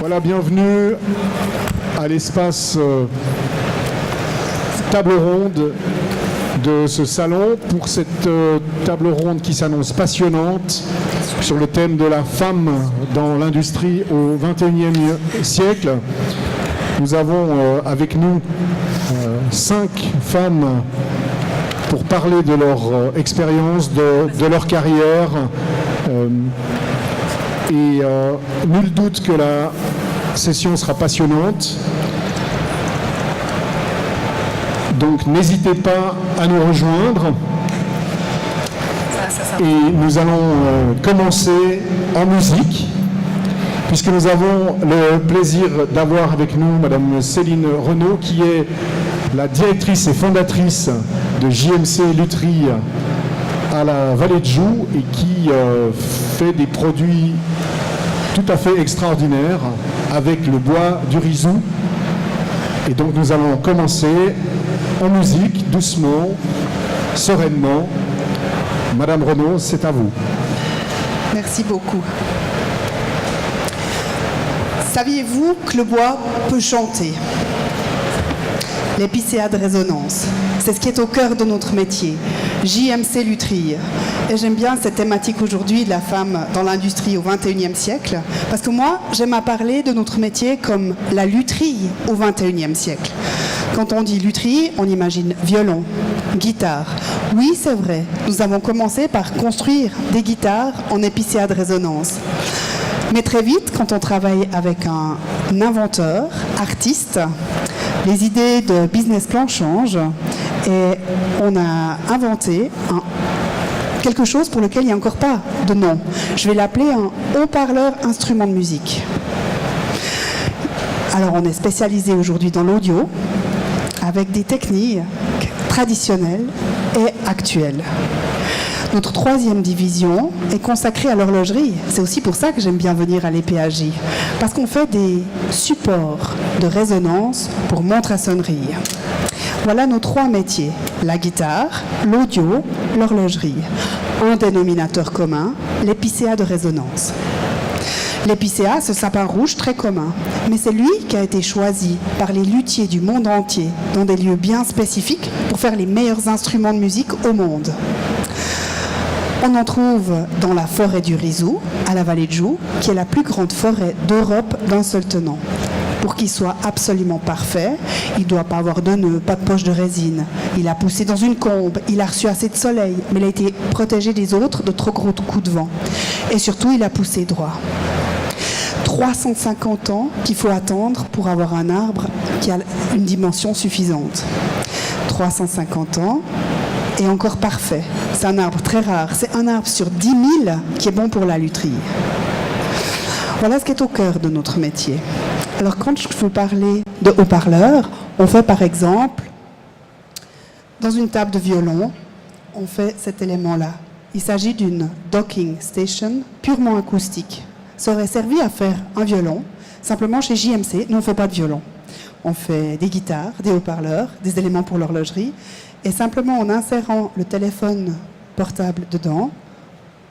Voilà, bienvenue à l'espace table ronde de ce salon pour cette table ronde qui s'annonce passionnante sur le thème de la femme dans l'industrie au XXIe siècle. Nous avons avec nous 5 femmes pour parler de leur expérience, de leur carrière. Nul doute que la session sera passionnante. Donc n'hésitez pas à nous rejoindre. Et nous allons commencer en musique, puisque nous avons le plaisir d'avoir avec nous Madame Céline Renaud, qui est la directrice et fondatrice de JMC Lutherie à la Vallée de Joux et qui fait des produits tout à fait extraordinaires avec le bois du risou. Et donc nous allons commencer en musique, doucement, sereinement. Madame Renaud, c'est à vous. Merci beaucoup. Saviez-vous que le bois peut chanter? L'épicéa de résonance, c'est ce qui est au cœur de notre métier, JMC Lutherie. Et j'aime bien cette thématique aujourd'hui de la femme dans l'industrie au XXIe siècle, parce que moi, j'aime à parler de notre métier comme la lutherie au XXIe siècle. Quand on dit lutherie, on imagine violon, guitare. Oui, c'est vrai, nous avons commencé par construire des guitares en épicéa de résonance. Mais très vite, quand on travaille avec un inventeur, artiste, les idées de business plan changent et on a inventé quelque chose pour lequel il n'y a encore pas de nom. Je vais l'appeler un haut-parleur instrument de musique. Alors on est spécialisé aujourd'hui dans l'audio avec des techniques traditionnelles et actuelles. Notre 3e division est consacrée à l'horlogerie. C'est aussi pour ça que j'aime bien venir à l'EPAJ, parce qu'on fait des supports de résonance pour montre à sonnerie. Voilà nos 3 métiers, la guitare, l'audio, l'horlogerie. Un dénominateur commun, l'épicéa de résonance. L'épicéa, ce sapin rouge très commun, mais c'est lui qui a été choisi par les luthiers du monde entier dans des lieux bien spécifiques pour faire les meilleurs instruments de musique au monde. On en trouve dans la forêt du Risou, à la Vallée de Joux, qui est la plus grande forêt d'Europe d'un seul tenant. Pour qu'il soit absolument parfait, il ne doit pas avoir de nœud, pas de poche de résine. Il a poussé dans une combe, il a reçu assez de soleil, mais il a été protégé des autres de trop gros coups de vent. Et surtout, il a poussé droit. 350 ans qu'il faut attendre pour avoir un arbre qui a une dimension suffisante. 350 ans. Et encore parfait. C'est un arbre très rare. C'est un arbre sur 10 000 qui est bon pour la lutherie. Voilà ce qui est au cœur de notre métier. Alors quand je veux parler de haut-parleurs, on fait par exemple, dans une table de violon, on fait cet élément-là. Il s'agit d'une docking station purement acoustique. Ça aurait servi à faire un violon. Simplement chez JMC, nous on ne fait pas de violon. On fait des guitares, des haut-parleurs, des éléments pour l'horlogerie. Et simplement en insérant le téléphone portable dedans,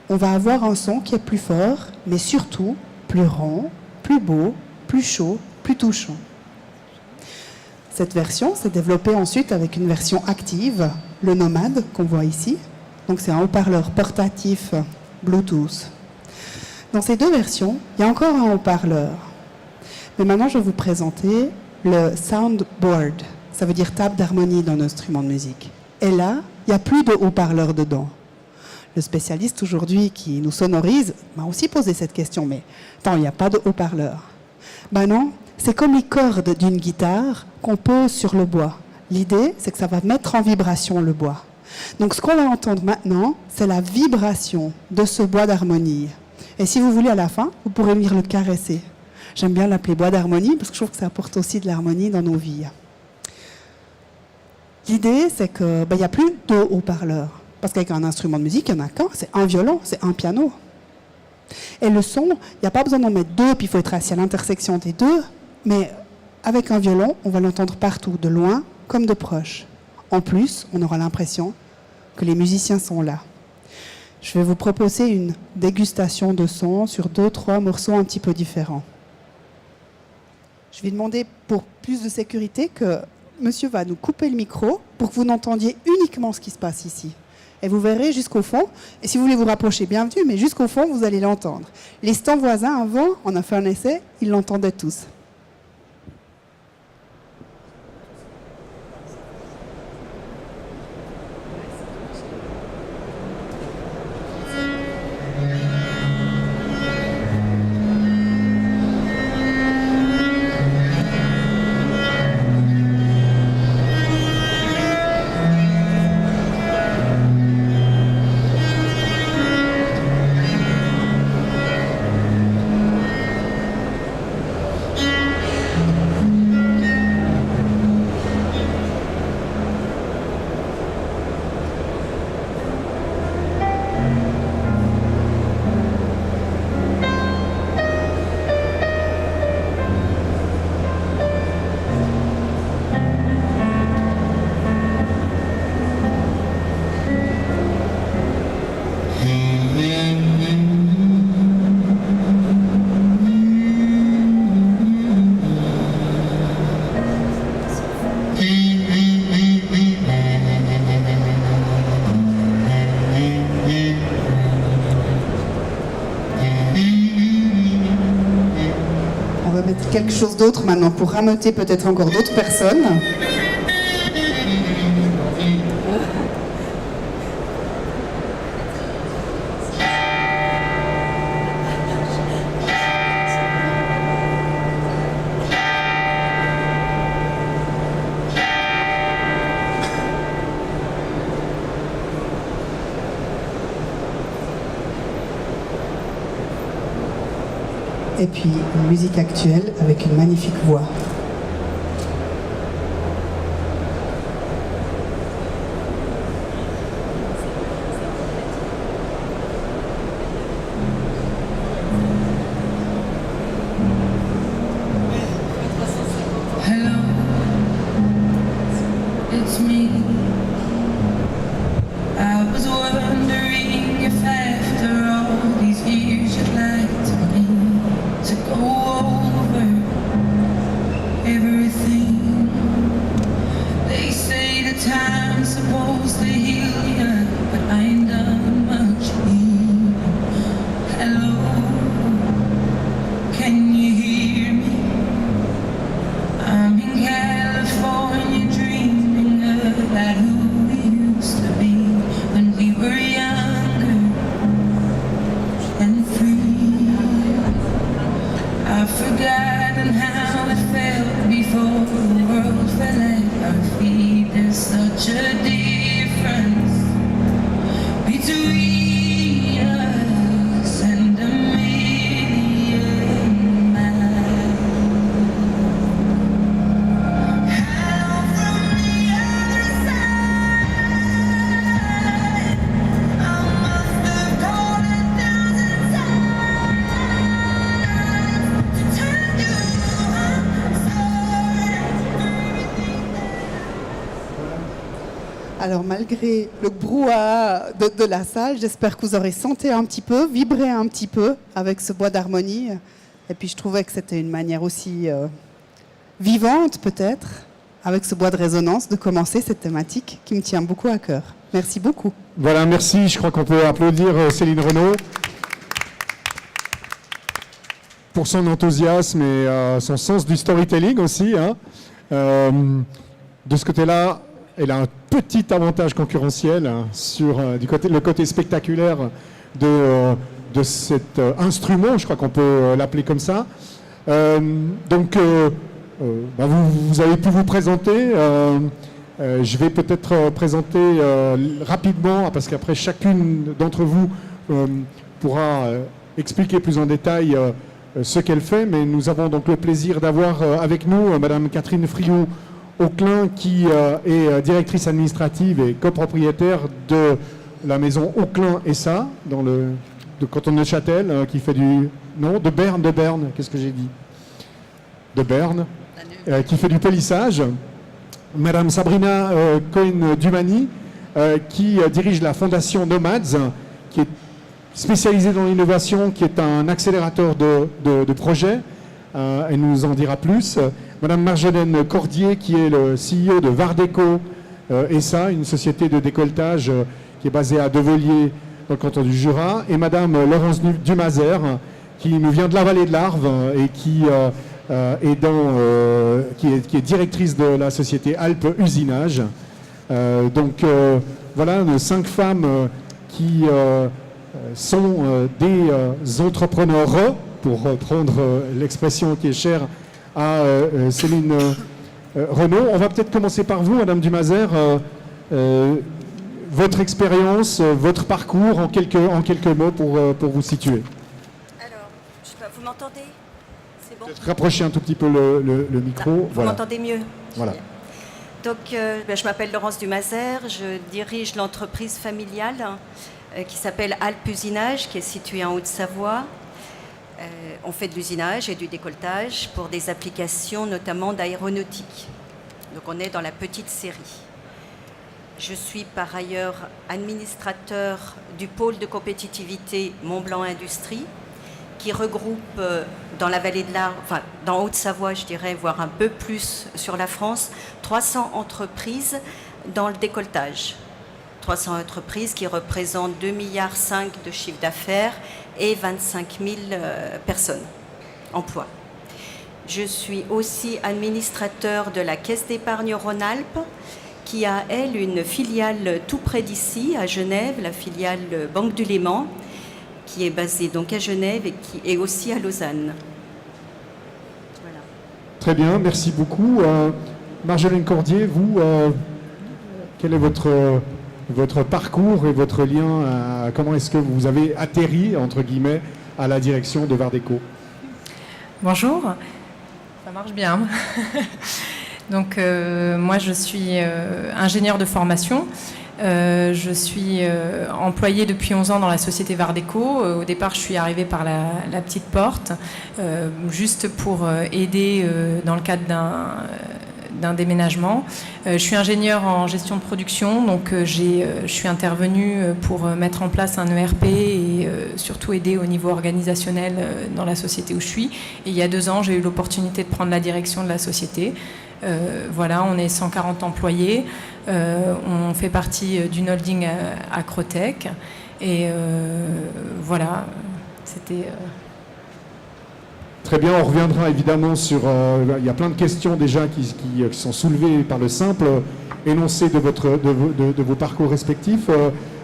on va avoir un son qui est plus fort, mais surtout plus rond, plus beau, plus chaud, plus touchant. Cette version s'est développée ensuite avec une version active, le Nomade, qu'on voit ici. Donc c'est un haut-parleur portatif Bluetooth. Dans ces 2 versions, il y a encore un haut-parleur. Mais maintenant, je vais vous présenter le Soundboard. Ça veut dire table d'harmonie dans l'instrument de musique. Et là, il n'y a plus de haut-parleur dedans. Le spécialiste aujourd'hui qui nous sonorise m'a aussi posé cette question, mais attends, il n'y a pas de haut-parleur. Ben non, c'est comme les cordes d'une guitare qu'on pose sur le bois. L'idée, c'est que ça va mettre en vibration le bois. Donc ce qu'on va entendre maintenant, c'est la vibration de ce bois d'harmonie. Et si vous voulez à la fin, vous pourrez venir le caresser. J'aime bien l'appeler bois d'harmonie parce que je trouve que ça apporte aussi de l'harmonie dans nos vies. L'idée, c'est qu'il n'y a plus de haut-parleurs. Parce qu'avec un instrument de musique, il n'y en a qu'un. C'est un violon, c'est un piano. Et le son, il n'y a pas besoin d'en mettre 2, puis il faut être assis à l'intersection des 2. Mais avec un violon, on va l'entendre partout, de loin comme de proche. En plus, on aura l'impression que les musiciens sont là. Je vais vous proposer une dégustation de son sur 2-3 morceaux un petit peu différents. Je vais demander pour plus de sécurité que monsieur va nous couper le micro pour que vous n'entendiez uniquement ce qui se passe ici. Et vous verrez jusqu'au fond. Et si vous voulez vous rapprocher, bienvenue, mais jusqu'au fond, vous allez l'entendre. Les stands voisins, avant, on a fait un essai, ils l'entendaient tous. Quelque chose d'autre maintenant pour rameuter peut-être encore d'autres personnes. Et puis une musique actuelle avec une magnifique voix. Hello, it's me. I was wondering if after all these years you'd like to go over everything. They say the time's supposed to heal you, but I ain't done much healing. Hello, can you hear me? I'm in California dreaming about who we used to be when we were younger and free. I've forgotten how it felt before the world fell at our feet. There's such a difference between us and a million miles. Hello from the other side. I must have called 1,000 times to tell you I'm sorry for everything that. Alors malgré le brouhaha de la salle, j'espère que vous aurez senti un petit peu, vibré un petit peu avec ce bois d'harmonie. Et puis je trouvais que c'était une manière aussi vivante peut-être, avec ce bois de résonance, de commencer cette thématique qui me tient beaucoup à cœur. Merci beaucoup. Voilà, merci. Je crois qu'on peut applaudir Céline Renaud pour son enthousiasme et son sens du storytelling aussi. Hein. De ce côté-là, elle a un petit avantage concurrentiel hein, sur le côté spectaculaire de cet instrument, je crois qu'on peut l'appeler comme ça. Donc, vous avez pu vous présenter. Je vais peut-être présenter rapidement, parce qu'après chacune d'entre vous pourra expliquer plus en détail ce qu'elle fait. Mais nous avons donc le plaisir d'avoir avec nous Madame Catherine Friou-Auclin, qui est directrice administrative et copropriétaire de la maison Auclin SA, dans le canton de Neuchâtel, qui fait de Berne, qu'est-ce que j'ai dit ? De Berne, qui fait du polissage. Madame Sabrina Cohen-Dumani, qui dirige la fondation Nomads, qui est spécialisée dans l'innovation, qui est un accélérateur de projets. elle nous en dira plus. Madame Marjolaine Cordier, qui est le CEO de Vardeco SA, une société de décolletage qui est basée à Develier, dans le canton du Jura. Et Madame Laurence Dumazer, qui nous vient de la vallée de l'Arve et qui est directrice de la société Alpes Usinage. Donc voilà nos 5 femmes qui sont des entrepreneurs, pour prendre l'expression qui est chère à Céline Renaud. On va peut-être commencer par vous, Madame Dumazer. Votre expérience, votre parcours en quelques mots pour vous situer. Alors, je sais pas, vous m'entendez? C'est bon? Peut-être rapprocher un tout petit peu le micro. Vous Voilà. m'entendez mieux? Voilà. Donc, je m'appelle Laurence Dumazer, je dirige l'entreprise familiale qui s'appelle Alpes Usinage, qui est située en Haute-Savoie. On fait de l'usinage et du décolletage pour des applications notamment d'aéronautique. Donc, on est dans la petite série. Je suis par ailleurs administrateur du pôle de compétitivité Mont-Blanc Industrie, qui regroupe dans la vallée de l'Arve, enfin dans Haute-Savoie, je dirais, voire un peu plus sur la France, 300 entreprises dans le décolletage. 300 entreprises qui représentent 2,5 milliards de chiffre d'affaires et 25 000 personnes, emplois. Je suis aussi administrateur de la Caisse d'épargne Rhône-Alpes, qui a, elle, une filiale tout près d'ici, à Genève, la filiale Banque du Léman, qui est basée donc à Genève et qui est aussi à Lausanne. Voilà. Très bien, merci beaucoup. Marjolaine Cordier, vous, quel est votre parcours et votre lien comment est-ce que vous avez atterri, entre guillemets, à la direction de Vardeco? Bonjour, ça marche bien. Donc, moi, je suis ingénieure de formation. Je suis employée depuis 11 ans dans la société Vardeco. Au départ, je suis arrivée par la petite porte, juste pour aider dans le cadre d'un déménagement. Je suis ingénieure en gestion de production, donc je suis intervenue pour mettre en place un ERP et surtout aider au niveau organisationnel dans la société où je suis. Et il y a 2 ans, j'ai eu l'opportunité de prendre la direction de la société. Voilà, on est 140 employés, on fait partie d'une holding Acrotech et voilà, c'était... Très bien, on reviendra évidemment sur... il y a plein de questions déjà qui sont soulevées par le simple énoncé de vos parcours respectifs.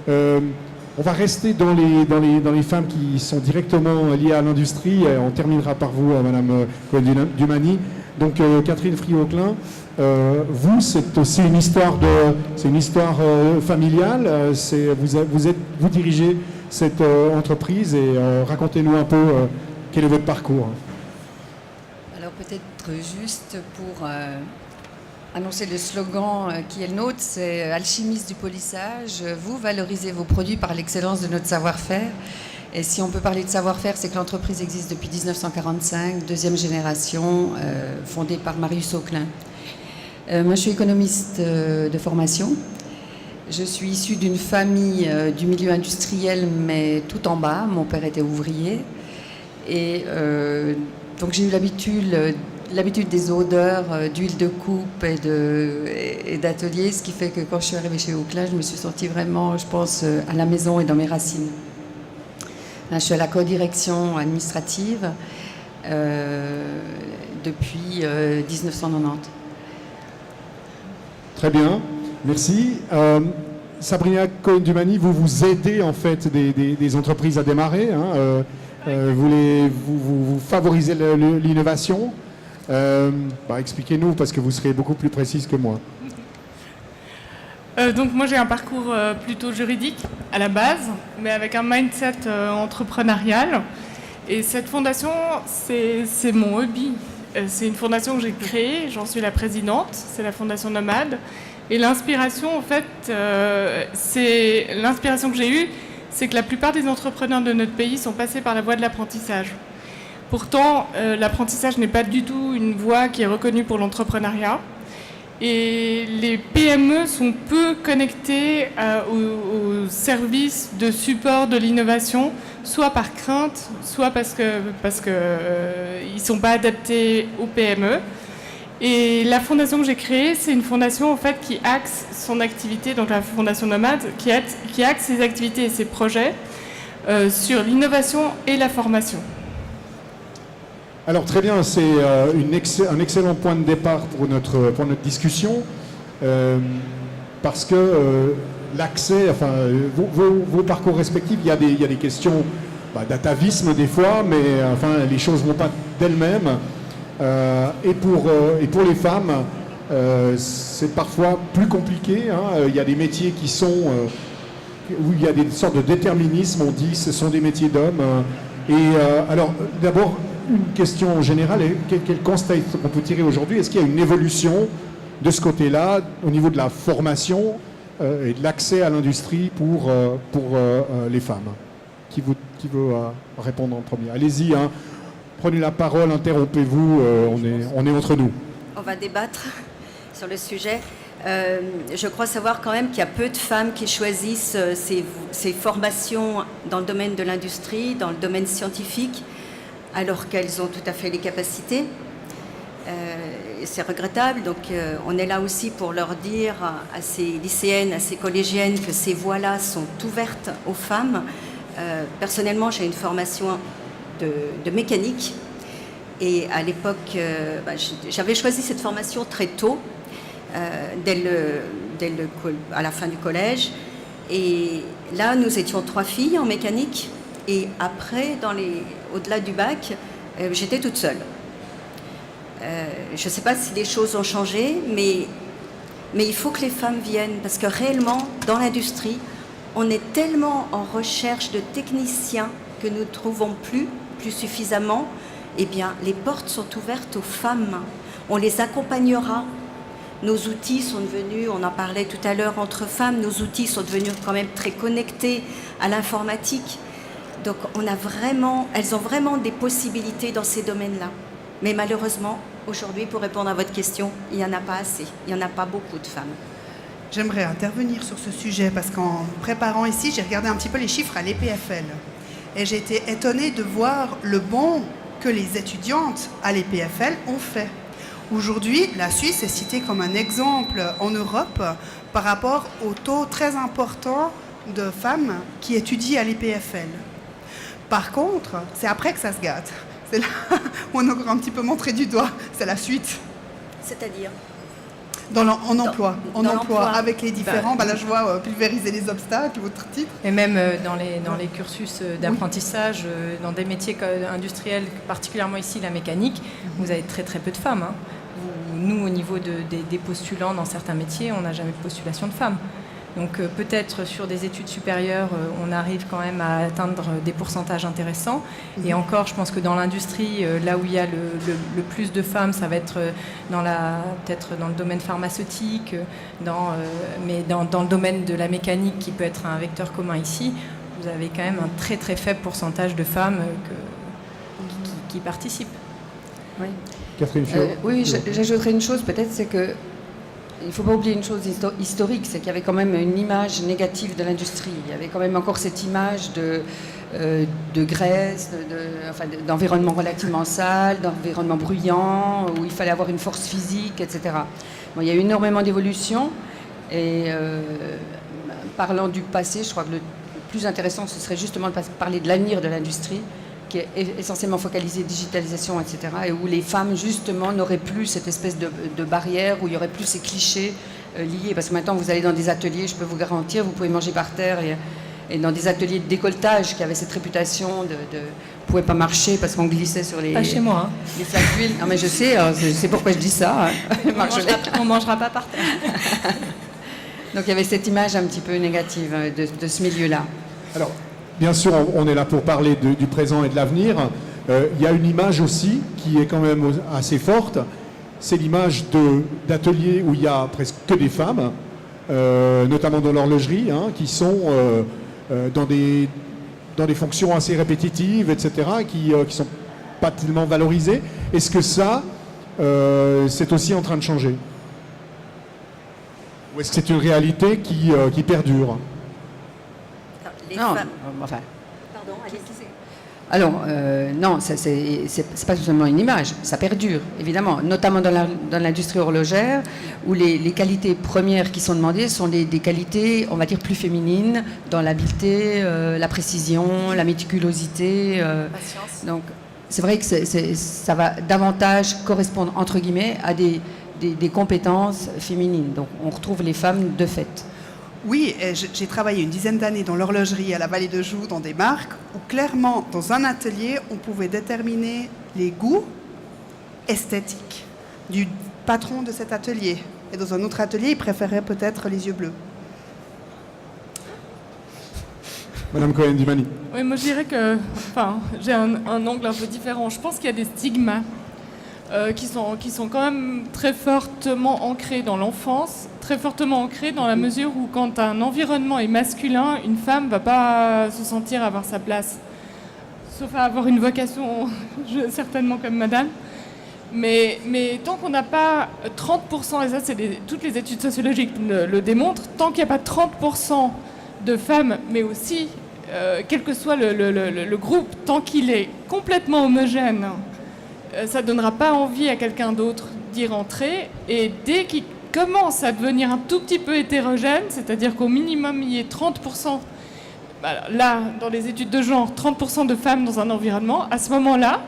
On va rester dans les femmes qui sont directement liées à l'industrie. On terminera par vous, Madame Cohen-Dumani. Donc Catherine Friot-Auclin, vous, c'est aussi une histoire familiale. Vous dirigez cette entreprise et racontez-nous un peu quel est votre parcours. Alors peut-être juste pour annoncer le slogan qui est le nôtre, c'est alchimiste du polissage. Vous valorisez vos produits par l'excellence de notre savoir-faire. Et si on peut parler de savoir-faire, c'est que l'entreprise existe depuis 1945, 2e génération, fondée par Marius Auclin. Moi, je suis économiste de formation. Je suis issue d'une famille du milieu industriel, mais tout en bas. Mon père était ouvrier. Et donc, j'ai eu l'habitude des odeurs d'huile de coupe et d'atelier, ce qui fait que quand je suis arrivée chez Auclin, je me suis sentie vraiment, je pense, à la maison et dans mes racines. Là, je suis à la co-direction administrative depuis 1990. Très bien, merci. Sabrina Cohen-Dumani, vous aidez en fait des entreprises à démarrer. Hein, vous favorisez l'innovation. Expliquez-nous, parce que vous serez beaucoup plus précise que moi. Donc moi j'ai un parcours plutôt juridique à la base, mais avec un mindset entrepreneurial. Et cette fondation, c'est mon hobby. C'est une fondation que j'ai créée, j'en suis la présidente, c'est la Fondation Nomade. Et l'inspiration, en fait, l'inspiration que j'ai eue, c'est que la plupart des entrepreneurs de notre pays sont passés par la voie de l'apprentissage. Pourtant, l'apprentissage n'est pas du tout une voie qui est reconnue pour l'entrepreneuriat. Et les PME sont peu connectées aux services de support de l'innovation, soit par crainte, soit parce que ils sont pas adaptés aux PME. Et la fondation que j'ai créée, c'est une fondation en fait qui axe son activité, donc la fondation Nomade, qui axe ses activités et ses projets sur l'innovation et la formation. Alors très bien, c'est un excellent point de départ pour notre discussion, parce que l'accès, enfin vos parcours respectifs, il y a des questions d'atavisme des fois, mais enfin les choses ne vont pas d'elles-mêmes. Et pour les femmes, c'est parfois plus compliqué. Il y a des métiers qui sont où il y a des sortes de déterminisme. On dit ce sont des métiers d'hommes. Alors d'abord une question générale, quel constat on peut tirer aujourd'hui? Est-ce qu'il y a une évolution de ce côté-là au niveau de la formation et de l'accès à l'industrie pour les femmes? Qui veut répondre en premier? Allez-y, prenez la parole, interrompez-vous, on est entre nous. On va débattre sur le sujet. Je crois savoir quand même qu'il y a peu de femmes qui choisissent ces formations dans le domaine de l'industrie, dans le domaine scientifique, alors qu'elles ont tout à fait les capacités. C'est regrettable, donc on est là aussi pour leur dire à ces lycéennes, à ces collégiennes que ces voies-là sont ouvertes aux femmes. Personnellement, j'ai une formation de mécanique et à l'époque, j'avais choisi cette formation très tôt, à la fin du collège. Et là, nous étions 3 filles en mécanique. Et après, au-delà du bac, j'étais toute seule. Je ne sais pas si les choses ont changé, mais il faut que les femmes viennent, parce que réellement, dans l'industrie, on est tellement en recherche de techniciens que nous ne trouvons plus suffisamment. Eh bien, les portes sont ouvertes aux femmes. On les accompagnera. Nos outils sont devenus, on en parlait tout à l'heure entre femmes, nos outils sont devenus quand même très connectés à l'informatique. Donc elles ont vraiment des possibilités dans ces domaines-là. Mais malheureusement, aujourd'hui, pour répondre à votre question, il n'y en a pas assez. Il n'y en a pas beaucoup de femmes. J'aimerais intervenir sur ce sujet parce qu'en préparant ici, j'ai regardé un petit peu les chiffres à l'EPFL. Et j'ai été étonnée de voir le bond que les étudiantes à l'EPFL ont fait. Aujourd'hui, la Suisse est citée comme un exemple en Europe par rapport au taux très important de femmes qui étudient à l'EPFL. Par contre, c'est après que ça se gâte. C'est là où on a encore un petit peu montré du doigt. C'est la suite. C'est-à-dire en emploi, avec les différents. Là, je vois pulvériser les obstacles, votre titre. Et même dans les cursus d'apprentissage, dans des métiers industriels, particulièrement ici la mécanique, vous avez très très peu de femmes. Nous, au niveau des postulants dans certains métiers, on n'a jamais de postulation de femmes. Donc peut-être sur des études supérieures, on arrive quand même à atteindre des pourcentages intéressants. Et encore, je pense que dans l'industrie, là où il y a le plus de femmes, ça va être peut-être dans le domaine pharmaceutique, mais dans le domaine de la mécanique, qui peut être un vecteur commun ici, vous avez quand même un très très faible pourcentage de femmes qui participent. Oui. Catherine Fior. Oui, j'ajouterais une chose peut-être, c'est que il ne faut pas oublier une chose historique, c'est qu'il y avait quand même une image négative de l'industrie. Il y avait quand même encore cette image de graisse, d'environnement relativement sale, d'environnement bruyant, où il fallait avoir une force physique, etc. Bon, il y a eu énormément d'évolution. Et parlant du passé, je crois que le plus intéressant, ce serait justement de parler de l'avenir de l'industrie, qui est essentiellement focalisé digitalisation, etc., et où les femmes, justement, n'auraient plus cette espèce de barrière, où il n'y aurait plus ces clichés liés. Parce que maintenant, vous allez dans des ateliers, je peux vous garantir, vous pouvez manger par terre, et dans des ateliers de décolletage qui avaient cette réputation de ne pouvez pas marcher parce qu'on glissait sur les... Pas chez moi. Les flaques d'huile. Non, mais je sais pourquoi je dis ça. On ne mangera pas par terre. Donc il y avait cette image un petit peu négative de ce milieu-là. Alors, bien sûr, on est là pour parler du présent et de l'avenir. Il y a une image aussi qui est quand même assez forte. C'est l'image d'ateliers où il y a presque que des femmes, notamment dans l'horlogerie, qui sont dans des fonctions assez répétitives, etc., qui ne sont pas tellement valorisées. Est-ce que ça, c'est aussi en train de changer ? Ou est-ce que c'est une réalité qui perdure? Les Non, femmes- enfin. Pardon, allez-y. Alors, non, c'est pas seulement une image, ça perdure, évidemment, notamment dans l'industrie horlogère, où les qualités premières qui sont demandées sont des qualités, on va dire, plus féminines, dans l'habileté, la précision, la méticulosité. Patience. Donc, c'est vrai que ça va davantage correspondre, entre guillemets, à des compétences féminines. Donc, on retrouve les femmes de fait. Oui, et j'ai travaillé une dizaine d'années dans l'horlogerie à la Vallée de Joux, dans des marques, où clairement, dans un atelier, on pouvait déterminer les goûts esthétiques du patron de cet atelier. Et dans un autre atelier, il préférait peut-être les yeux bleus. Madame Cohen-Dimani. Oui, moi je dirais que j'ai un angle un peu différent. Je pense qu'il y a des stigmas qui sont quand même très fortement ancrés dans l'enfance, très fortement ancrés dans la mesure où quand un environnement est masculin, une femme ne va pas se sentir avoir sa place. Sauf à avoir une vocation, certainement comme madame. Mais tant qu'on n'a pas 30%, et ça toutes les études sociologiques le démontrent, tant qu'il n'y a pas 30% de femmes, mais aussi, quel que soit le groupe, tant qu'il est complètement homogène, ça ne donnera pas envie à quelqu'un d'autre d'y rentrer. Et dès qu'il commence à devenir un tout petit peu hétérogène, c'est-à-dire qu'au minimum il y ait 30%, là, dans les études de genre, 30% de femmes dans un environnement, à ce moment-là,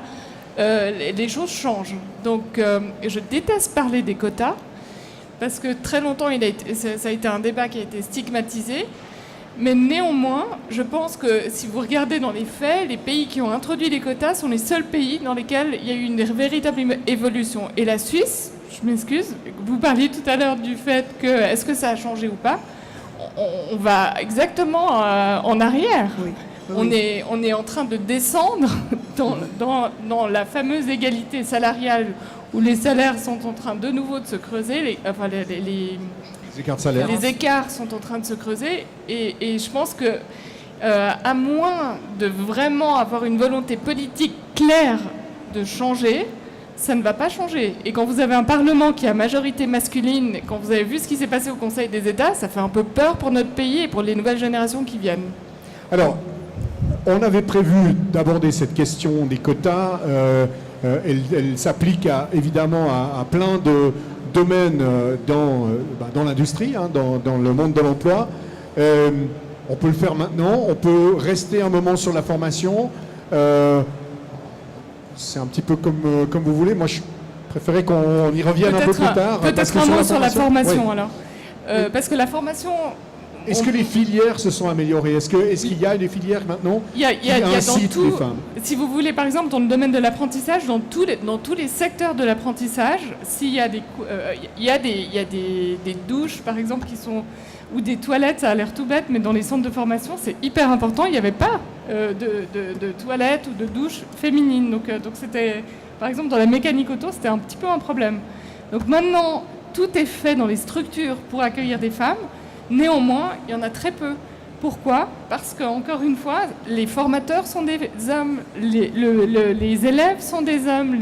les choses changent. Donc, je déteste parler des quotas, parce que très longtemps, ça a été un débat qui a été stigmatisé. Mais néanmoins, je pense que si vous regardez dans les faits, les pays qui ont introduit les quotas sont les seuls pays dans lesquels il y a eu une véritable évolution. Et la Suisse, je m'excuse, vous parliez tout à l'heure du fait que est-ce que ça a changé ou pas, on va exactement en arrière. Oui. On est en train de descendre dans la fameuse égalité salariale où les salaires sont en train de nouveau de se creuser, les écarts de salaire. les écarts sont en train de se creuser et je pense que à moins de vraiment avoir une volonté politique claire de changer, ça ne va pas changer. Et quand vous avez un Parlement qui a majorité masculine, et quand vous avez vu ce qui s'est passé au Conseil des États, ça fait un peu peur pour notre pays et pour les nouvelles générations qui viennent. Alors, on avait prévu d'aborder cette question des quotas. Elle s'applique évidemment à plein de domaines dans l'industrie, dans le monde de l'emploi. On peut le faire maintenant, on peut rester un moment sur la formation. C'est un petit peu comme vous voulez. Moi, je préférais qu'on y revienne un peu plus tard. Peut-être un mot sur la formation, oui. alors. Parce que la formation... Est-ce que les filières se sont améliorées? Est-ce qu'il y a des filières maintenant Il y a dans incitent tout, les femmes? si vous voulez, par exemple, dans le domaine de l'apprentissage, dans tous les secteurs de l'apprentissage, s'il y a des douches, par exemple, qui sont ou des toilettes, ça a l'air tout bête, mais dans les centres de formation, c'est hyper important. Il n'y avait pas de toilettes ou de douches féminines. Donc c'était, par exemple, dans la mécanique auto, c'était un petit peu un problème. Donc maintenant, tout est fait dans les structures pour accueillir des femmes. Néanmoins, il y en a très peu. Pourquoi? Parce qu'encore une fois, les formateurs sont des hommes, les élèves sont des hommes,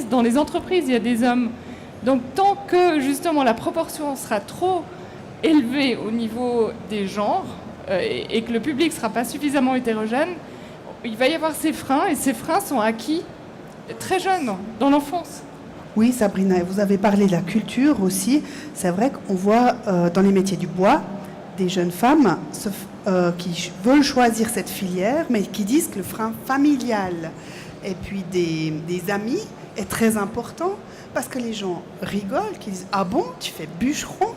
dans les entreprises, il y a des hommes. Donc tant que justement la proportion sera trop élevée au niveau des genres et que le public ne sera pas suffisamment hétérogène, il va y avoir ces freins, et ces freins sont acquis très jeunes, dans l'enfance. Oui, Sabrina, vous avez parlé de la culture aussi. C'est vrai qu'on voit dans les métiers du bois des jeunes femmes qui veulent choisir cette filière, mais qui disent que le frein familial et puis des amis est très important, parce que les gens rigolent, qu'ils disent « Ah bon, tu fais bûcheron ?»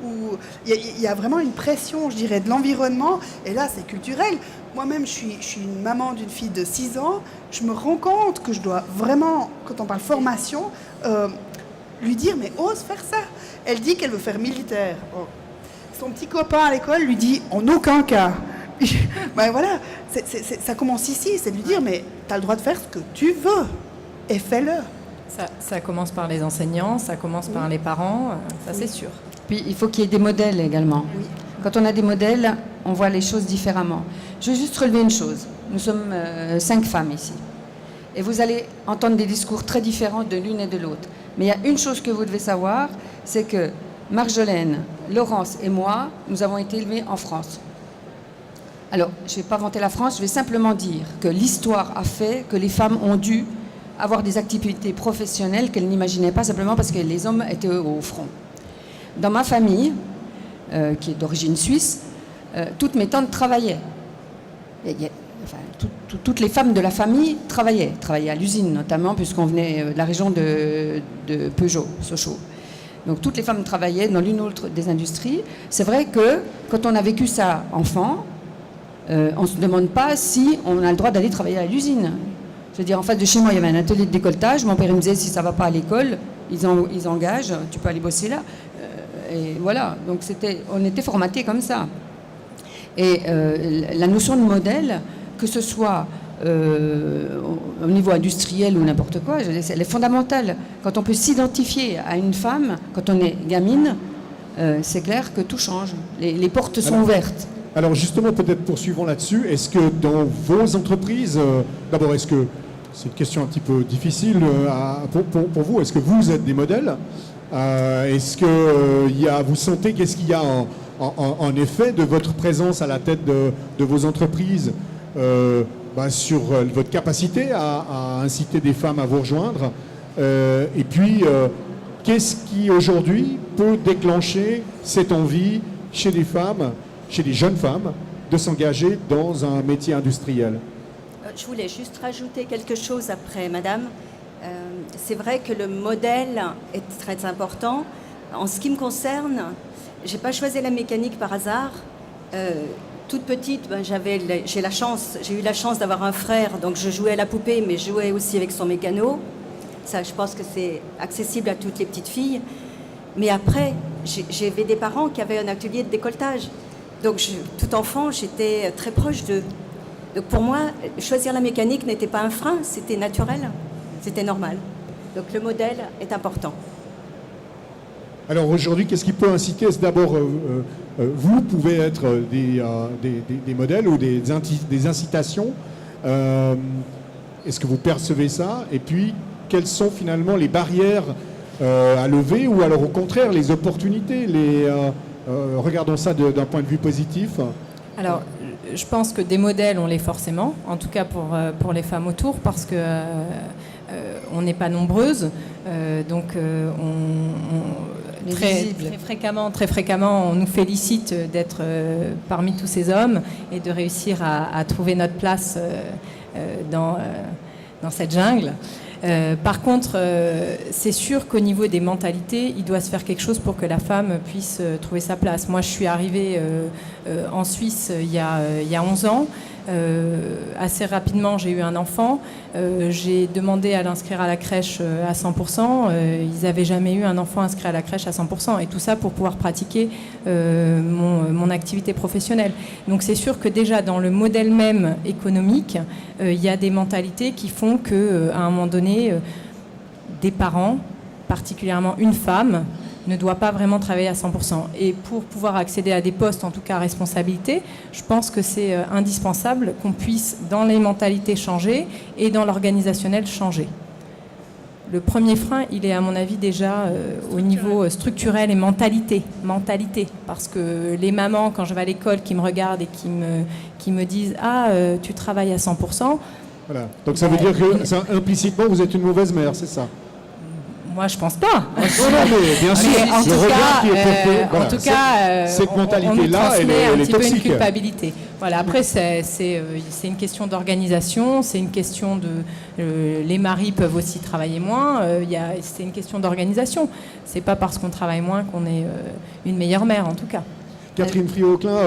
Ou il y a vraiment une pression, je dirais, de l'environnement, et là c'est culturel. Moi-même, je suis une maman d'une fille de 6 ans, je me rends compte que je dois vraiment, quand on parle formation, lui dire, mais ose faire ça. Elle dit qu'elle veut faire militaire. Oh. Son petit copain à l'école lui dit, en aucun cas. Ben voilà, ça commence ici, c'est de lui dire, mais tu as le droit de faire ce que tu veux, et fais-le. Ça commence par les enseignants, ça commence par les parents, ça c'est sûr. Puis il faut qu'il y ait des modèles également. Oui. Quand on a des modèles, on voit les choses différemment. Je veux juste relever une chose. Nous sommes 5 femmes ici. Et vous allez entendre des discours très différents de l'une et de l'autre. Mais il y a une chose que vous devez savoir, c'est que Marjolaine, Laurence et moi, nous avons été élevés en France. Alors, je ne vais pas vanter la France, je vais simplement dire que l'histoire a fait que les femmes ont dû avoir des activités professionnelles qu'elles n'imaginaient pas simplement parce que les hommes étaient au front. Dans ma famille, qui est d'origine suisse, toutes mes tantes travaillaient. Toutes les femmes de la famille travaillaient à l'usine notamment, puisqu'on venait de la région de Peugeot, Sochaux. Donc toutes les femmes travaillaient dans l'une ou l'autre des industries. C'est vrai que quand on a vécu ça enfant, on ne se demande pas si on a le droit d'aller travailler à l'usine. Je veux dire, en face de chez moi, il y avait un atelier de décolletage. Mon père il me disait, si ça ne va pas à l'école, ils engagent, tu peux aller bosser là. Et voilà, donc on était formatés comme ça. Et la notion de modèle, que ce soit au niveau industriel ou n'importe quoi, elle est fondamentale. Quand on peut s'identifier à une femme, quand on est gamine, c'est clair que tout change. Les portes sont ouvertes. Alors justement, peut-être poursuivons là-dessus. Est-ce que dans vos entreprises, d'abord, est-ce que c'est une question un petit peu difficile pour vous, est-ce que vous êtes des modèles? Est-ce que vous sentez qu'est-ce qu'il y a en effet de votre présence à la tête de vos entreprises sur votre capacité à inciter des femmes à vous rejoindre, et puis qu'est-ce qui aujourd'hui peut déclencher cette envie chez les femmes, chez les jeunes femmes, de s'engager dans un métier industriel? Je voulais juste rajouter quelque chose après, madame. C'est vrai que le modèle est très important. En ce qui me concerne, j'ai pas choisi la mécanique par hasard. Toute petite, j'ai eu la chance d'avoir un frère, donc je jouais à la poupée, mais je jouais aussi avec son mécano. Ça, je pense que c'est accessible à toutes les petites filles. Mais après, j'avais des parents qui avaient un atelier de décolletage. Donc, tout enfant, j'étais très proche d'eux. Donc, pour moi, choisir la mécanique n'était pas un frein, c'était naturel, c'était normal. Donc, le modèle est important. Alors, aujourd'hui, qu'est-ce qui peut inciter? Est-ce d'abord, vous pouvez être des modèles ou des incitations? Est-ce que vous percevez ça? Et puis, quelles sont finalement les barrières à lever ou alors au contraire les opportunités? Regardons ça d'un point de vue positif. Alors, je pense que des modèles, on l'est forcément, en tout cas pour les femmes autour, parce que on n'est pas nombreuses, donc très fréquemment, on nous félicite d'être parmi tous ces hommes et de réussir à trouver notre place dans cette jungle. Par contre, c'est sûr qu'au niveau des mentalités, il doit se faire quelque chose pour que la femme puisse trouver sa place. Moi, je suis arrivée en Suisse il y a 11 ans. Assez rapidement, j'ai eu un enfant. J'ai demandé à l'inscrire à la crèche à 100%. Ils n'avaient jamais eu un enfant inscrit à la crèche à 100%. Et tout ça pour pouvoir pratiquer mon activité professionnelle. Donc c'est sûr que déjà dans le modèle même économique, il y a des mentalités qui font qu'à un moment donné, des parents, particulièrement une femme, ne doit pas vraiment travailler à 100%. Et pour pouvoir accéder à des postes, en tout cas à responsabilité, je pense que c'est indispensable qu'on puisse, dans les mentalités, changer et dans l'organisationnel, changer. Le premier frein, il est à mon avis déjà au niveau structurel et mentalité. Parce que les mamans, quand je vais à l'école, qui me regardent et qui me disent « Ah, tu travailles à 100%. » Voilà. Donc ça veut dire que implicitement, vous êtes une mauvaise mère, c'est ça? Moi, je pense pas. Non, mais bien sûr, en tout cas, cette mentalité-là, elle est un petit peu une toxique. culpabilité. Voilà. Après, c'est une question d'organisation, c'est une question de... les maris peuvent aussi travailler moins. C'est une question d'organisation. C'est pas parce qu'on travaille moins qu'on est une meilleure mère, en tout cas. Catherine Friot-Auclin,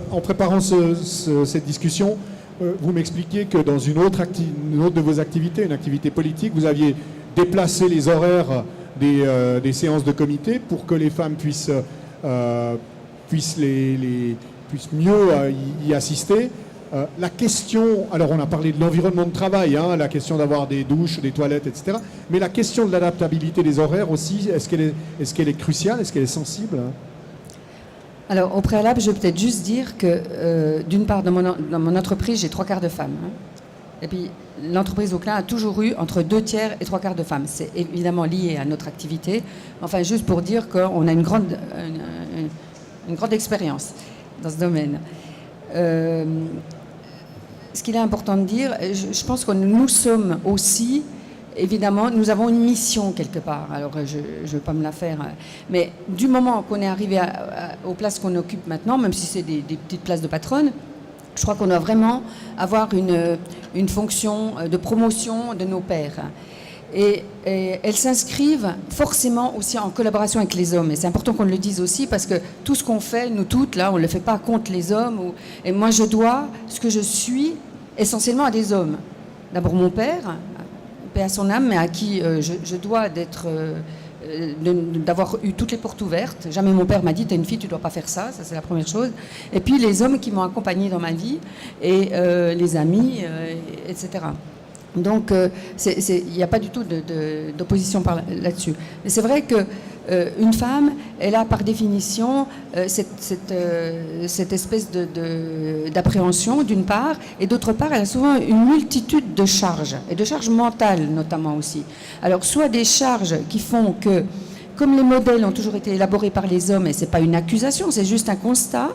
en préparant cette discussion, vous m'expliquiez que dans une autre de vos activités, une activité politique, vous aviez déplacer les horaires des séances de comité pour que les femmes puissent mieux y assister. La question, alors on a parlé de l'environnement de travail, la question d'avoir des douches, des toilettes, etc. Mais la question de l'adaptabilité des horaires aussi, est-ce qu'elle est cruciale, est-ce qu'elle est sensible? Alors, au préalable, je vais peut-être juste dire que, d'une part, dans mon entreprise, j'ai 3/4 de femmes. Et puis, l'entreprise Auclin a toujours eu entre 2 tiers et 3 quarts de femmes. C'est évidemment lié à notre activité. Enfin, juste pour dire qu'on a une grande expérience dans ce domaine. Ce qu'il est important de dire, je pense que nous sommes aussi, évidemment, nous avons une mission quelque part. Alors, je ne veux pas me la faire. Mais du moment qu'on est arrivé aux places qu'on occupe maintenant, même si c'est des petites places de patronne, je crois qu'on doit vraiment avoir une fonction de promotion de nos pairs. Et elles s'inscrivent forcément aussi en collaboration avec les hommes. Et c'est important qu'on le dise aussi parce que tout ce qu'on fait, nous toutes, là, on ne le fait pas contre les hommes. Et moi, je dois ce que je suis essentiellement à des hommes. D'abord mon père, paix à son âme, mais à qui je dois d'avoir eu toutes les portes ouvertes. Jamais mon père m'a dit « t'es une fille, tu ne dois pas faire ça », ça c'est la première chose. Et puis les hommes qui m'ont accompagnée dans ma vie, et les amis, etc. Donc il n'y a pas du tout d'opposition là-dessus. Mais c'est vrai qu'une femme, elle a par définition cette espèce d'appréhension d'une part, et d'autre part, elle a souvent une multitude de charges, et de charges mentales notamment aussi. Alors soit des charges qui font que, comme les modèles ont toujours été élaborés par les hommes, et ce n'est pas une accusation, c'est juste un constat,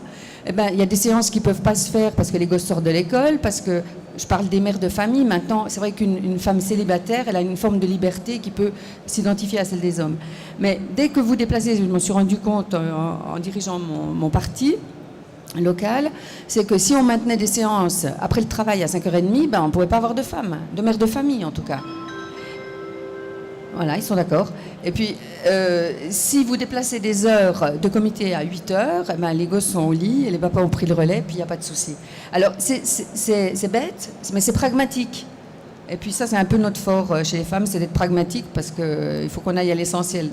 eh ben, il y a des séances qui ne peuvent pas se faire parce que les gosses sortent de l'école, parce que je parle des mères de famille. Maintenant, c'est vrai qu'une femme célibataire, elle a une forme de liberté qui peut s'identifier à celle des hommes. Mais dès que vous déplacez, je me suis rendu compte en dirigeant mon parti local, c'est que si on maintenait des séances après le travail à 5h30, ben, on ne pourrait pas avoir de femmes, de mères de famille en tout cas. Voilà, ils sont d'accord. Et puis, si vous déplacez des heures de comité à 8h, eh ben, les gosses sont au lit et les papas ont pris le relais, puis il n'y a pas de souci. Alors, c'est bête, mais c'est pragmatique. Et puis ça, c'est un peu notre fort chez les femmes, c'est d'être pragmatique parce qu'il faut qu'on aille à l'essentiel.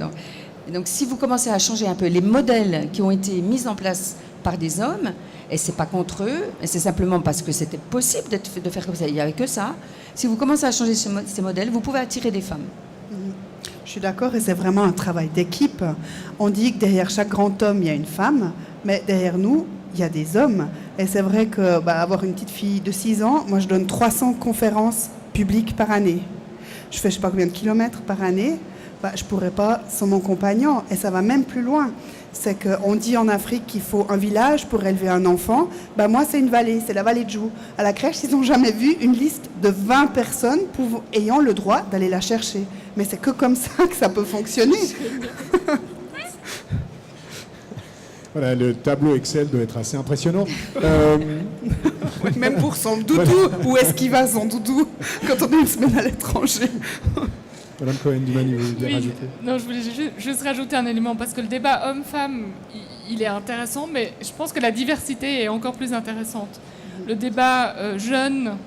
Donc, si vous commencez à changer un peu les modèles qui ont été mis en place par des hommes, et c'est pas contre eux, et c'est simplement parce que c'était possible de faire comme ça, il n'y avait que ça. Si vous commencez à changer ces modèles, vous pouvez attirer des femmes. Je suis d'accord, et c'est vraiment un travail d'équipe. On dit que derrière chaque grand homme, il y a une femme, mais derrière nous, il y a des hommes. Et c'est vrai que avoir une petite fille de 6 ans, moi je donne 300 conférences publiques par année. Je fais je sais pas combien de kilomètres par année. Je ne pourrais pas sans mon compagnon. Et ça va même plus loin. C'est qu'on dit en Afrique qu'il faut un village pour élever un enfant. Moi, c'est une vallée, c'est la vallée de Joux. À la crèche, ils n'ont jamais vu une liste de 20 personnes ayant le droit d'aller la chercher. Mais c'est que comme ça que ça peut fonctionner. Voilà, le tableau Excel doit être assez impressionnant. Ouais, même pour son doudou. Où est-ce qu'il va, son doudou, quand on est une semaine à l'étranger? Madame Cohen-Dumani, vous voulez rajouter? Non, je voulais juste rajouter un élément, parce que le débat homme-femme, il est intéressant, mais je pense que la diversité est encore plus intéressante. Le débat jeune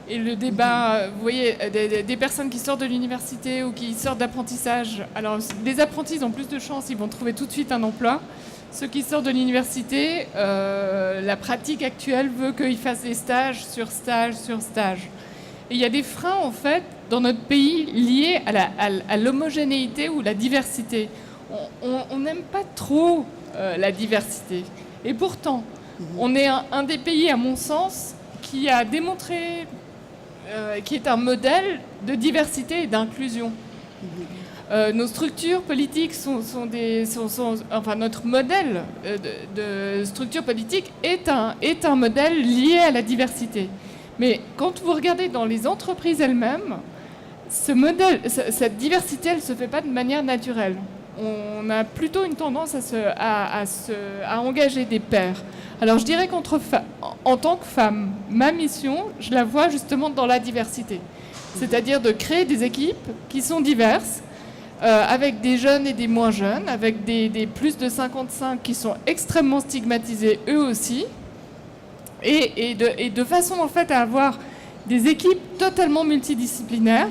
et le débat, vous voyez, des personnes qui sortent de l'université ou qui sortent d'apprentissage. Alors, les apprentis ont plus de chances, ils vont trouver tout de suite un emploi. Ceux qui sortent de l'université, la pratique actuelle veut qu'ils fassent des stages sur stage sur stage. Et il y a des freins, en fait, dans notre pays liés à l'homogénéité ou la diversité. On n'aime pas trop la diversité. Et pourtant, on est un des pays, à mon sens, qui a démontré, qui est un modèle de diversité et d'inclusion. Nos structures politiques enfin, notre modèle de structure politique est un modèle lié à la diversité. Mais quand vous regardez dans les entreprises elles-mêmes, cette diversité, elle ne se fait pas de manière naturelle. On a plutôt une tendance à engager des pairs. Alors je dirais en tant que femme, ma mission, je la vois justement dans la diversité. C'est-à-dire de créer des équipes qui sont diverses, avec des jeunes et des moins jeunes, avec des plus de 55 qui sont extrêmement stigmatisés eux aussi, et de façon en fait à avoir des équipes totalement multidisciplinaires.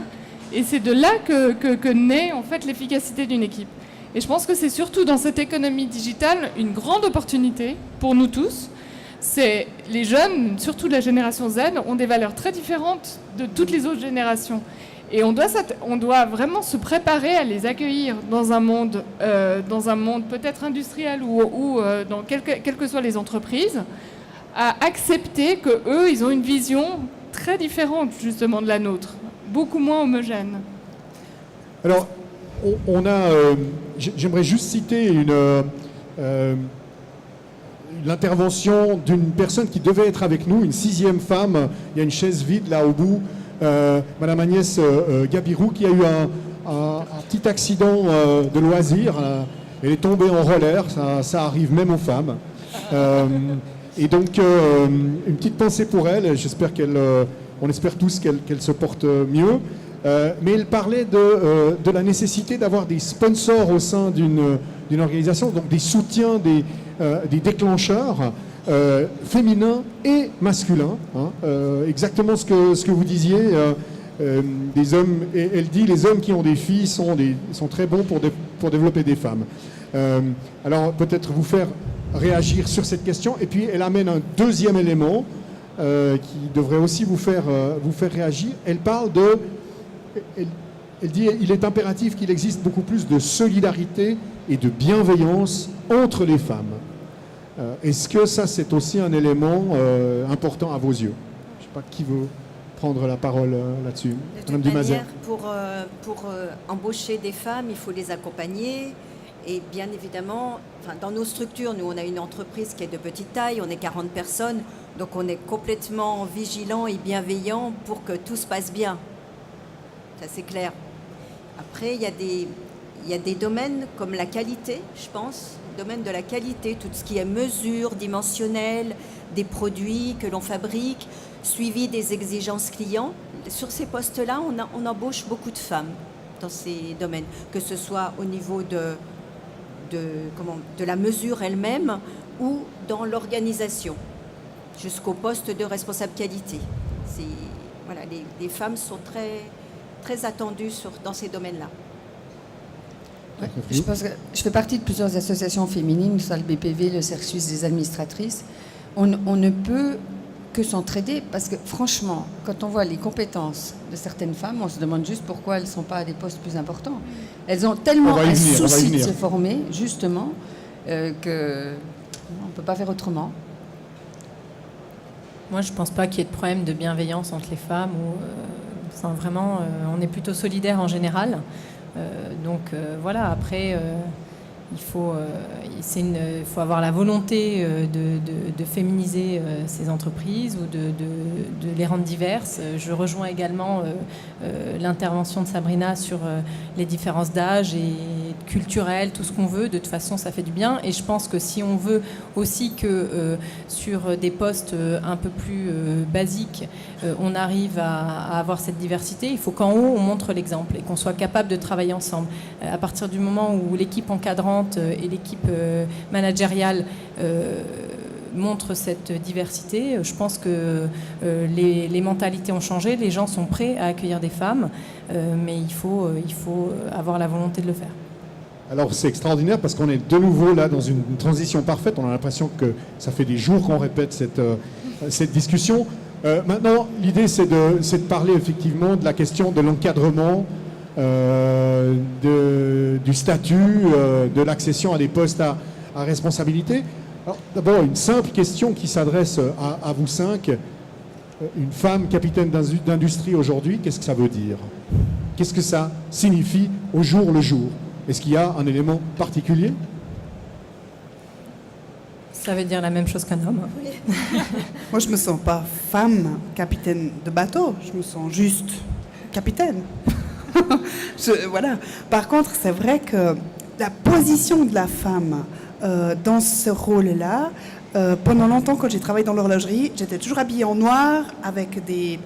Et c'est de là que naît en fait l'efficacité d'une équipe. Et je pense que c'est surtout dans cette économie digitale une grande opportunité pour nous tous. C'est les jeunes, surtout de la génération Z, ont des valeurs très différentes de toutes les autres générations. Et on doit vraiment se préparer à les accueillir dans un monde peut-être industriel ou dans quelles que soient les entreprises, à accepter qu'eux, ils ont une vision très différente justement de la nôtre, beaucoup moins homogène. Alors, j'aimerais juste citer l'intervention d'une personne qui devait être avec nous, une 6e femme. Il y a une chaise vide là au bout, Madame Agnès Gabirou, qui a eu un petit accident de loisir. Elle est tombée en roller, ça arrive même aux femmes. Et donc, une petite pensée pour elle. J'espère on espère tous qu'elle se porte mieux. Mais elle parlait de la nécessité d'avoir des sponsors au sein d'une organisation, donc des soutiens, des déclencheurs féminins et masculins. Exactement ce que vous disiez. Des hommes, et elle dit les hommes qui ont des filles sont très bons pour développer des femmes. Alors peut-être vous faire réagir sur cette question. Et puis elle amène un deuxième élément qui devrait aussi vous faire réagir. Elle parle elle dit il est impératif qu'il existe beaucoup plus de solidarité et de bienveillance entre les femmes. Est-ce que ça, c'est aussi un élément important à vos yeux? Je ne sais pas qui veut prendre la parole là-dessus. De toute manière, pour embaucher des femmes, il faut les accompagner. Et bien évidemment, dans nos structures, nous, on a une entreprise qui est de petite taille, on est 40 personnes, donc on est complètement vigilant et bienveillant pour que tout se passe bien. Ça, c'est clair. Après, il y a des domaines comme la qualité, je pense, le domaine de la qualité, tout ce qui est mesure dimensionnelle des produits que l'on fabrique, suivi des exigences clients. Sur ces postes-là, on embauche beaucoup de femmes dans ces domaines, que ce soit au niveau de la mesure elle-même ou dans l'organisation, jusqu'au poste de responsable qualité. Voilà, les femmes sont très, très attendues dans ces domaines-là. Ouais, je pense que je fais partie de plusieurs associations féminines, soit le BPV, le Cersus des administratrices. On ne peut que s'entraider parce que franchement, quand on voit les compétences de certaines femmes, on se demande juste pourquoi elles ne sont pas à des postes plus importants. Elles ont tellement un souci de se former, justement, qu'on ne peut pas faire autrement. Moi, je ne pense pas qu'il y ait de problème de bienveillance entre les femmes. Vraiment, on est plutôt solidaires en général. Voilà, après, il faut avoir la volonté de féminiser ces entreprises ou de les rendre diverses. Je rejoins également l'intervention de Sabrina sur les différences d'âge et culturelles, tout ce qu'on veut. De toute façon, ça fait du bien. Et je pense que si on veut aussi que sur des postes un peu plus basiques, on arrive à avoir cette diversité, il faut qu'en haut, on montre l'exemple et qu'on soit capable de travailler ensemble. À partir du moment où l'équipe encadrante et l'équipe managériale montrent cette diversité, je pense que les mentalités ont changé, les gens sont prêts à accueillir des femmes, mais il faut avoir la volonté de le faire. Alors c'est extraordinaire parce qu'on est de nouveau là dans une transition parfaite. On a l'impression que ça fait des jours qu'on répète cette discussion. Maintenant, l'idée c'est de parler effectivement de la question de l'encadrement, du statut, de l'accession à des postes à responsabilité. Alors d'abord, une simple question qui s'adresse à vous cinq. Une femme capitaine d'industrie aujourd'hui, qu'est-ce que ça veut dire? Qu'est-ce que ça signifie au jour le jour? Est-ce qu'il y a un élément particulier? Ça veut dire la même chose qu'un homme. Moi, je ne me sens pas femme capitaine de bateau, je me sens juste capitaine. Voilà. Par contre, c'est vrai que la position de la femme dans ce rôle-là, pendant longtemps, quand j'ai travaillé dans l'horlogerie, j'étais toujours habillée en noir avec des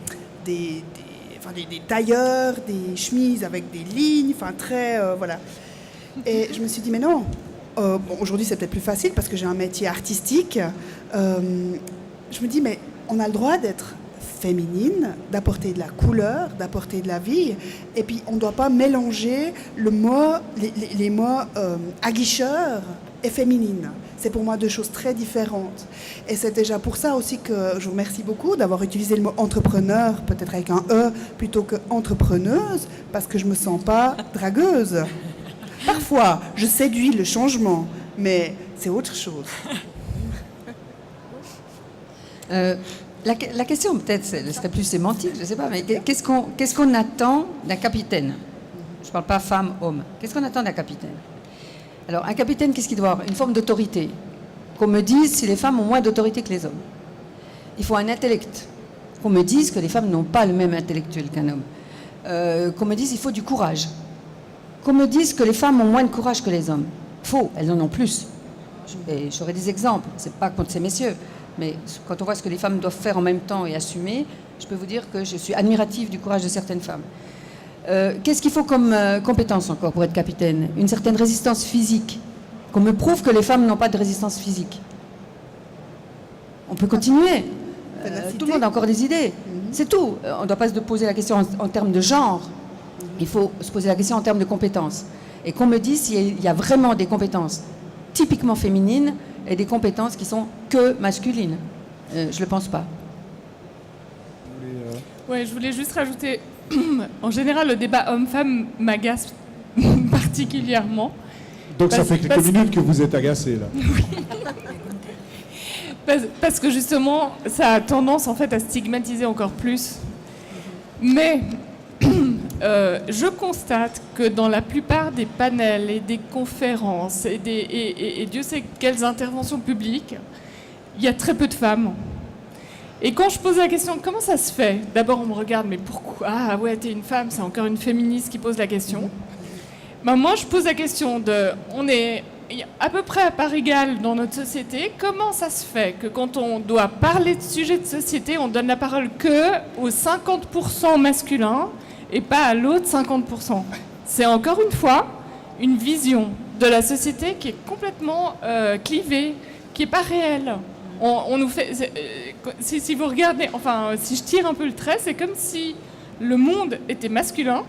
tailleurs, des chemises avec des lignes, très... voilà. Et je me suis dit, mais non, aujourd'hui c'est peut-être plus facile parce que j'ai un métier artistique. Je me dis, mais on a le droit d'être féminine, d'apporter de la couleur, d'apporter de la vie, et puis on ne doit pas mélanger les mots aguicheur et féminine. C'est pour moi deux choses très différentes. Et c'est déjà pour ça aussi que je vous remercie beaucoup d'avoir utilisé le mot entrepreneur, peut-être avec un E, plutôt que entrepreneuse, parce que je ne me sens pas dragueuse. Parfois, je séduis le changement, mais c'est autre chose. La question, peut-être, elle serait plus sémantique, je ne sais pas, mais qu'est-ce qu'on attend d'un capitaine? Je ne parle pas femme, homme. Qu'est-ce qu'on attend d'un capitaine? Alors, un capitaine, qu'est-ce qu'il doit avoir? Une forme d'autorité. Qu'on me dise si les femmes ont moins d'autorité que les hommes. Il faut un intellect. Qu'on me dise que les femmes n'ont pas le même intellectuel qu'un homme. Qu'on me dise qu'il faut du courage. Qu'on me dise que les femmes ont moins de courage que les hommes. Faux, elles en ont plus. Et j'aurais des exemples, c'est pas contre ces messieurs, mais quand on voit ce que les femmes doivent faire en même temps et assumer, je peux vous dire que je suis admirative du courage de certaines femmes. Qu'est-ce qu'il faut comme compétence encore pour être capitaine? Une certaine résistance physique. Qu'on me prouve que les femmes n'ont pas de résistance physique. On peut continuer. Tout le monde a encore des idées. C'est tout. On ne doit pas se poser la question en termes de genre. Il faut se poser la question en termes de compétences. Et qu'on me dise s'il y a vraiment des compétences typiquement féminines et des compétences qui sont que masculines. Je ne le pense pas. Ouais, je voulais juste rajouter, en général, le débat homme-femme m'agace particulièrement. Donc ça fait quelques minutes que vous êtes agacé là. Parce que justement, ça a tendance en fait à stigmatiser encore plus. Mais je constate que dans la plupart des panels et des conférences et Dieu sait quelles interventions publiques, il y a très peu de femmes. Et quand je pose la question comment ça se fait, d'abord on me regarde mais pourquoi? Ah ouais, t'es une femme, c'est encore une féministe qui pose la question. Ben moi je pose la question de on est à peu près à part égale dans notre société, comment ça se fait que quand on doit parler de sujets de société, on donne la parole que aux 50% masculins et pas à l'autre 50%. C'est encore une fois une vision de la société qui est complètement clivée, qui n'est pas réelle. On nous fait, si vous regardez, enfin si je tire un peu le trait, c'est comme si le monde était masculin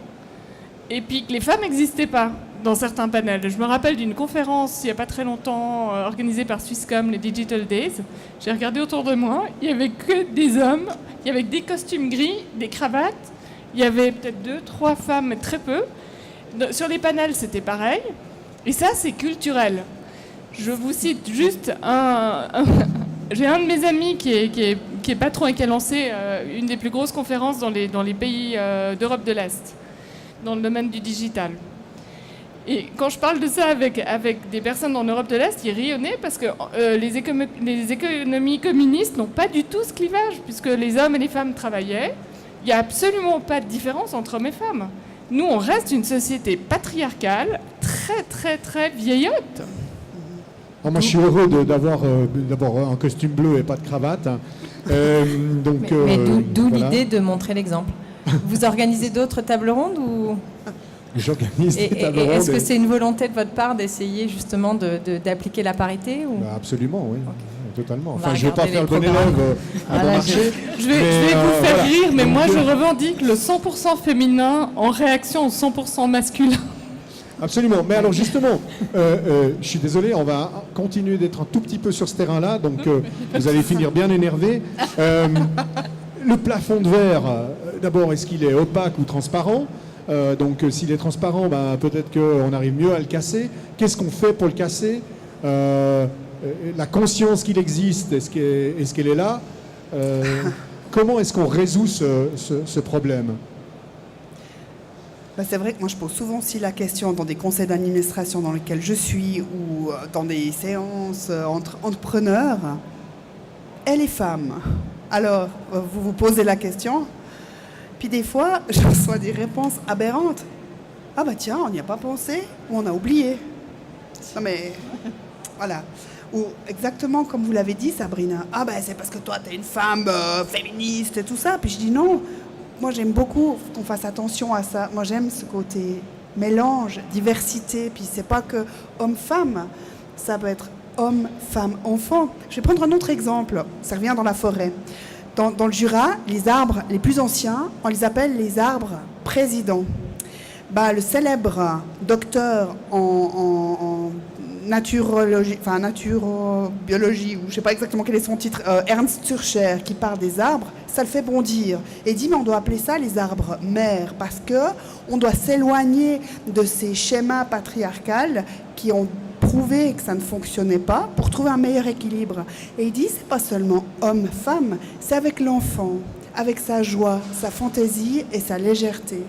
et puis que les femmes n'existaient pas dans certains panels. Je me rappelle d'une conférence il n'y a pas très longtemps organisée par Swisscom, les Digital Days. J'ai regardé autour de moi, il n'y avait que des hommes, il y avait des costumes gris, des cravates. Il y avait peut-être 2, 3 femmes, mais très peu. Sur les panels, c'était pareil. Et ça, c'est culturel. Je vous cite juste j'ai un de mes amis qui est patron et qui a lancé une des plus grosses conférences dans les pays d'Europe de l'Est, dans le domaine du digital. Et quand je parle de ça avec des personnes en Europe de l'Est, ils rionnaient parce que les économies communistes n'ont pas du tout ce clivage, puisque les hommes et les femmes travaillaient. Il n'y a absolument pas de différence entre hommes et femmes. Nous, on reste une société patriarcale, très, très, très vieillotte. Oh, moi, je suis heureux d'avoir d'abord un costume bleu et pas de cravate. Mais d'où voilà. l'idée de montrer l'exemple. Vous organisez d'autres tables rondes ou... J'organise des tables rondes. Est-ce que c'est une volonté de votre part d'essayer justement d'appliquer la parité ou... Bah, absolument, oui. Okay. Totalement. On enfin, je ne vais pas faire le bon élève à bon marché. Je vais vous faire rire, mais moi je revendique le 100% féminin en réaction au 100% masculin. Absolument. Mais alors justement, je suis désolé, on va continuer d'être un tout petit peu sur ce terrain-là, donc vous allez finir bien énervé. Le plafond de verre, d'abord, est-ce qu'il est opaque ou transparent? Donc s'il est transparent, ben, peut-être qu'on arrive mieux à le casser. Qu'est-ce qu'on fait pour le casser? La conscience qu'il existe, est-ce qu'elle est là? Comment est-ce qu'on résout ce problème? Ben, c'est vrai que moi je pose souvent aussi la question dans des conseils d'administration dans lesquels je suis ou dans des séances entre entrepreneurs. Et les femmes? Alors, vous vous posez la question, puis des fois, je reçois des réponses aberrantes. Ah bah tiens, on n'y a pas pensé ou on a oublié. Non mais, voilà. Ou exactement comme vous l'avez dit, Sabrina. Ah ben c'est parce que toi, t'es une femme féministe et tout ça. Puis je dis non. Moi, j'aime beaucoup qu'on fasse attention à ça. Moi, j'aime ce côté mélange, diversité. Puis c'est pas que homme-femme. Ça peut être homme, femme, enfant. Je vais prendre un autre exemple. Ça revient dans la forêt. Dans le Jura, les arbres les plus anciens, on les appelle les arbres présidents. Bah, le célèbre docteur en naturologie, enfin naturobiologie, ou je ne sais pas exactement quel est son titre, Ernst Turcher, qui parle des arbres, ça le fait bondir. Et il dit, mais on doit appeler ça les arbres mères, parce qu'on doit s'éloigner de ces schémas patriarcals qui ont prouvé que ça ne fonctionnait pas, pour trouver un meilleur équilibre. Et il dit, c'est pas seulement homme-femme, c'est avec l'enfant, avec sa joie, sa fantaisie et sa légèreté.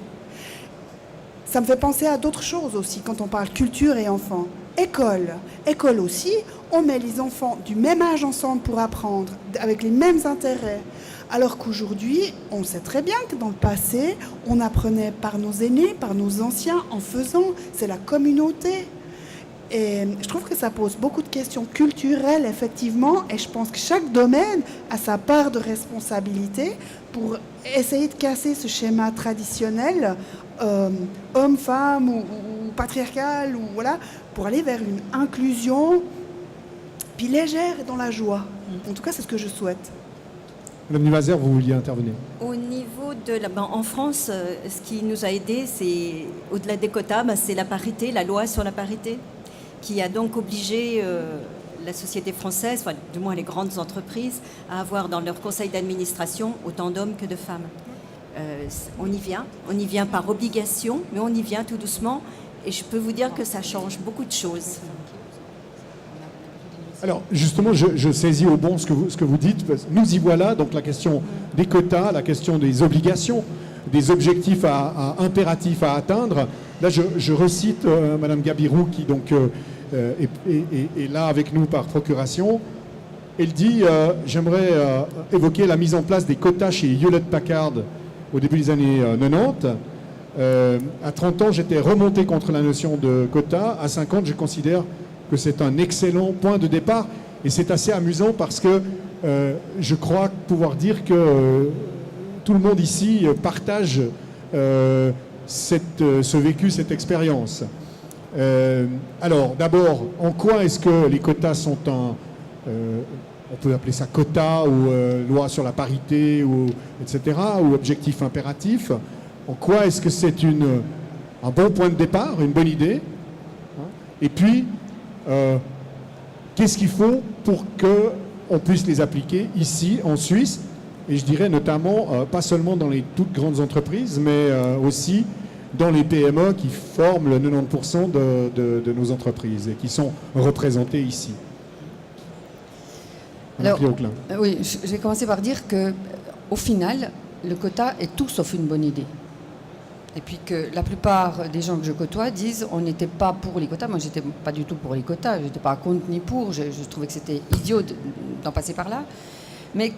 Ça me fait penser à d'autres choses aussi quand on parle culture et enfants. École aussi, on met les enfants du même âge ensemble pour apprendre, avec les mêmes intérêts. Alors qu'aujourd'hui, on sait très bien que dans le passé, on apprenait par nos aînés, par nos anciens, en faisant. C'est la communauté. Et je trouve que ça pose beaucoup de questions culturelles, effectivement, et je pense que chaque domaine a sa part de responsabilité pour essayer de casser ce schéma traditionnel, homme-femme ou patriarcal, ou voilà, pour aller vers une inclusion, puis légère et dans la joie. En tout cas, c'est ce que je souhaite. Madame Dumazer, vous vouliez intervenir. Au niveau de en France, ce qui nous a aidés, c'est au-delà des quotas, c'est la parité, la loi sur la parité, qui a donc obligé la société française, enfin, du moins les grandes entreprises, à avoir dans leur conseil d'administration autant d'hommes que de femmes. On y vient par obligation, mais on y vient tout doucement, et je peux vous dire que ça change beaucoup de choses. Alors, justement, je saisis au bon ce que vous dites. Nous y voilà, donc la question des quotas, la question des obligations, des objectifs impératifs à atteindre. Là, je recite Madame Gabirou, qui donc est là avec nous par procuration. Elle dit j'aimerais évoquer la mise en place des quotas chez Hewlett-Packard au début des années 90. À 30 ans, j'étais remonté contre la notion de quotas. À 50, je considère que c'est un excellent point de départ. Et c'est assez amusant parce que je crois pouvoir dire que tout le monde ici partage ce vécu, cette expérience. Alors, d'abord, en quoi est-ce que les quotas sont on peut appeler ça quota ou loi sur la parité, etc., ou objectif impératif. En quoi est-ce que c'est un bon point de départ, une bonne idée? Et puis, qu'est-ce qu'il faut pour qu'on puisse les appliquer ici, en Suisse, et je dirais notamment, pas seulement dans les toutes grandes entreprises, mais aussi dans les PME qui forment le 90% de nos entreprises et qui sont représentées ici. Alors, oui, je vais commencer par dire qu'au final, le quota est tout sauf une bonne idée. Et puis que la plupart des gens que je côtoie disent on n'était pas pour les quotas. Moi, j'étais pas du tout pour les quotas. Je n'étais pas contre ni pour. Je trouvais que c'était idiot d'en passer par là. Mais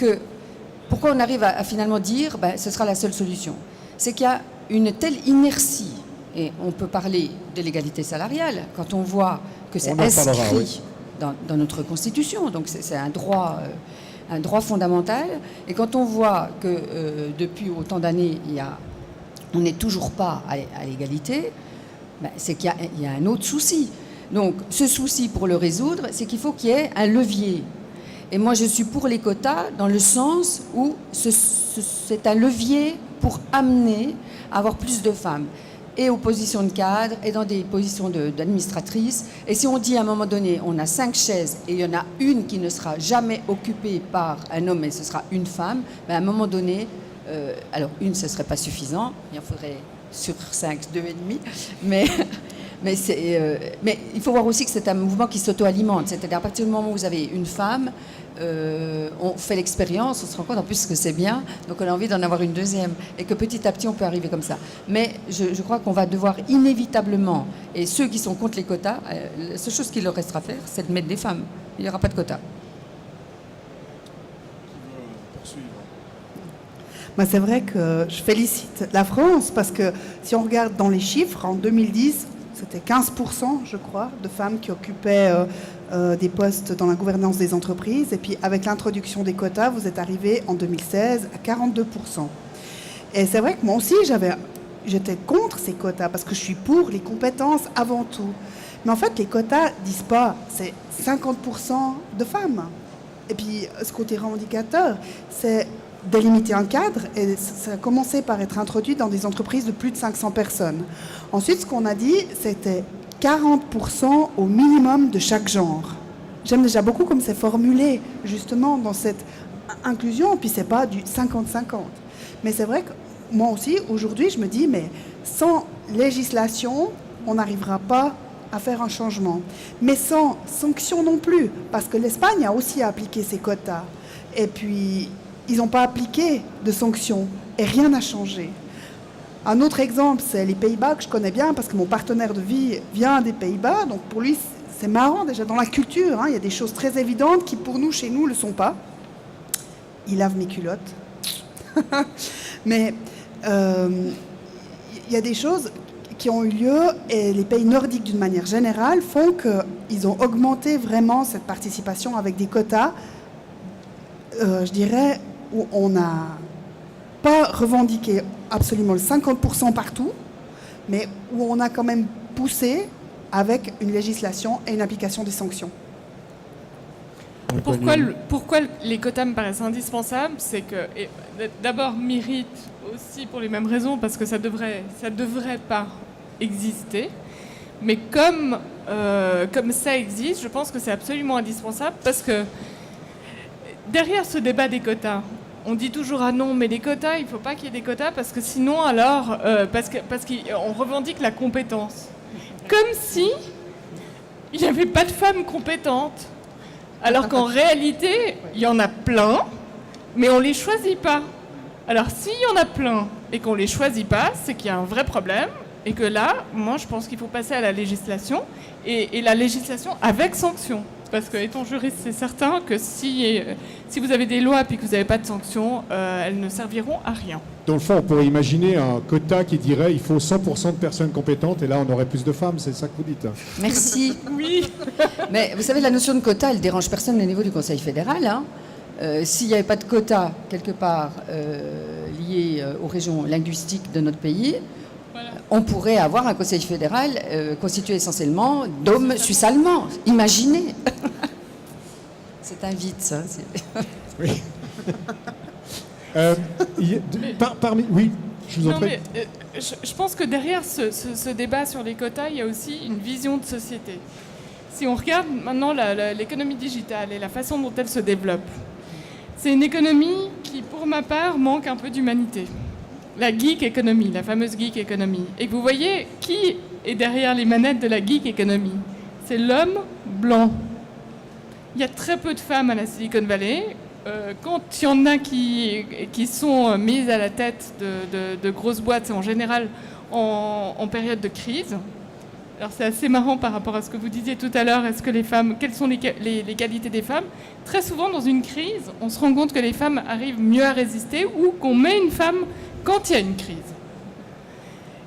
pourquoi on arrive à finalement dire ce sera la seule solution? C'est qu'il y a une telle inertie. Et on peut parler de l'égalité salariale quand on voit que c'est inscrit dans notre Constitution. Donc c'est un droit fondamental. Et quand on voit que depuis autant d'années, on n'est toujours pas à l'égalité, c'est qu'il y a un autre souci. Donc ce souci, pour le résoudre, c'est qu'il faut qu'il y ait un levier. Et moi, je suis pour les quotas dans le sens où c'est un levier pour amener à avoir plus de femmes, et aux positions de cadre, et dans des positions d'administratrices. Et si on dit à un moment donné, on a 5 chaises, et il y en a une qui ne sera jamais occupée par un homme, et ce sera une femme, à un moment donné, alors une, ce ne serait pas suffisant, il en faudrait sur 5, 2,5, mais il faut voir aussi que c'est un mouvement qui s'auto-alimente. C'est-à-dire à partir du moment où vous avez une femme, on fait l'expérience, on se rend compte en plus que c'est bien, donc on a envie d'en avoir une deuxième, et que petit à petit on peut arriver comme ça. Mais je crois qu'on va devoir inévitablement, et ceux qui sont contre les quotas, la seule chose qu'il leur restera à faire, c'est de mettre des femmes. Il n'y aura pas de quotas. C'est vrai que je félicite la France parce que si on regarde dans les chiffres, en 2010, c'était 15%, je crois, de femmes qui occupaient des postes dans la gouvernance des entreprises. Et puis avec l'introduction des quotas, vous êtes arrivé en 2016 à 42%. Et c'est vrai que moi aussi, j'étais contre ces quotas parce que je suis pour les compétences avant tout. Mais en fait, les quotas disent pas c'est 50% de femmes. Et puis ce côté revendicateur, c'est délimiter un cadre, et ça a commencé par être introduit dans des entreprises de plus de 500 personnes. Ensuite, ce qu'on a dit, c'était 40% au minimum de chaque genre. J'aime déjà beaucoup comme c'est formulé, justement, dans cette inclusion, puis c'est pas du 50-50. Mais c'est vrai que moi aussi, aujourd'hui, je me dis, mais sans législation, on n'arrivera pas à faire un changement, mais sans sanction non plus, parce que l'Espagne a aussi appliqué ses quotas. Et puis, ils n'ont pas appliqué de sanctions et rien n'a changé. Un autre exemple, c'est les Pays-Bas, que je connais bien, parce que mon partenaire de vie vient des Pays-Bas, donc pour lui, c'est marrant, déjà dans la culture, hein, il y a des choses très évidentes qui, pour nous, chez nous, ne le sont pas. Il lave mes culottes. Mais il y a des choses qui ont eu lieu, et les pays nordiques, d'une manière générale, font qu'ils ont augmenté vraiment cette participation avec des quotas, je dirais, où on n'a pas revendiqué absolument le 50% partout, mais où on a quand même poussé avec une législation et une application des sanctions. Pourquoi les quotas me paraissent indispensables? C'est que, d'abord, mérite aussi pour les mêmes raisons, parce que ça devrait pas exister. Mais comme ça existe, je pense que c'est absolument indispensable, parce que derrière ce débat des quotas, on dit toujours ah non, mais les quotas, il ne faut pas qu'il y ait des quotas, parce que sinon, alors, parce qu'on revendique la compétence. Comme si il n'y avait pas de femmes compétentes. Alors qu'en réalité, il y en a plein, mais on ne les choisit pas. Alors s'il y en a plein et qu'on ne les choisit pas, c'est qu'il y a un vrai problème, et que là, moi je pense qu'il faut passer à la législation, et la législation avec sanction. Parce que, étant juriste, c'est certain que si vous avez des lois et que vous n'avez pas de sanctions, elles ne serviront à rien. Dans le fond, on pourrait imaginer un quota qui dirait il faut 100% de personnes compétentes, et là on aurait plus de femmes, c'est ça que vous dites. Merci. Oui. Mais vous savez, la notion de quota, elle dérange personne au niveau du Conseil fédéral. Hein. S'il n'y avait pas de quota quelque part lié aux régions linguistiques de notre pays, voilà, on pourrait avoir un Conseil fédéral constitué essentiellement d'hommes suisses-allemands. Imaginez. C'est un vide, ça. Oui. Oui, je vous en prie. Je pense que derrière ce débat sur les quotas, il y a aussi une vision de société. Si on regarde maintenant l'économie digitale et la façon dont elle se développe, c'est une économie qui, pour ma part, manque un peu d'humanité. La geek economy, la fameuse geek economy. Et vous voyez qui est derrière les manettes de la geek economy? C'est l'homme blanc. Il y a très peu de femmes à la Silicon Valley. Quand il y en a qui sont mises à la tête de grosses boîtes, c'est en général en période de crise. Alors c'est assez marrant par rapport à ce que vous disiez tout à l'heure. Est-ce que les femmes, quelles sont les qualités des femmes? Très souvent, dans une crise, on se rend compte que les femmes arrivent mieux à résister, ou qu'on met une femme quand il y a une crise.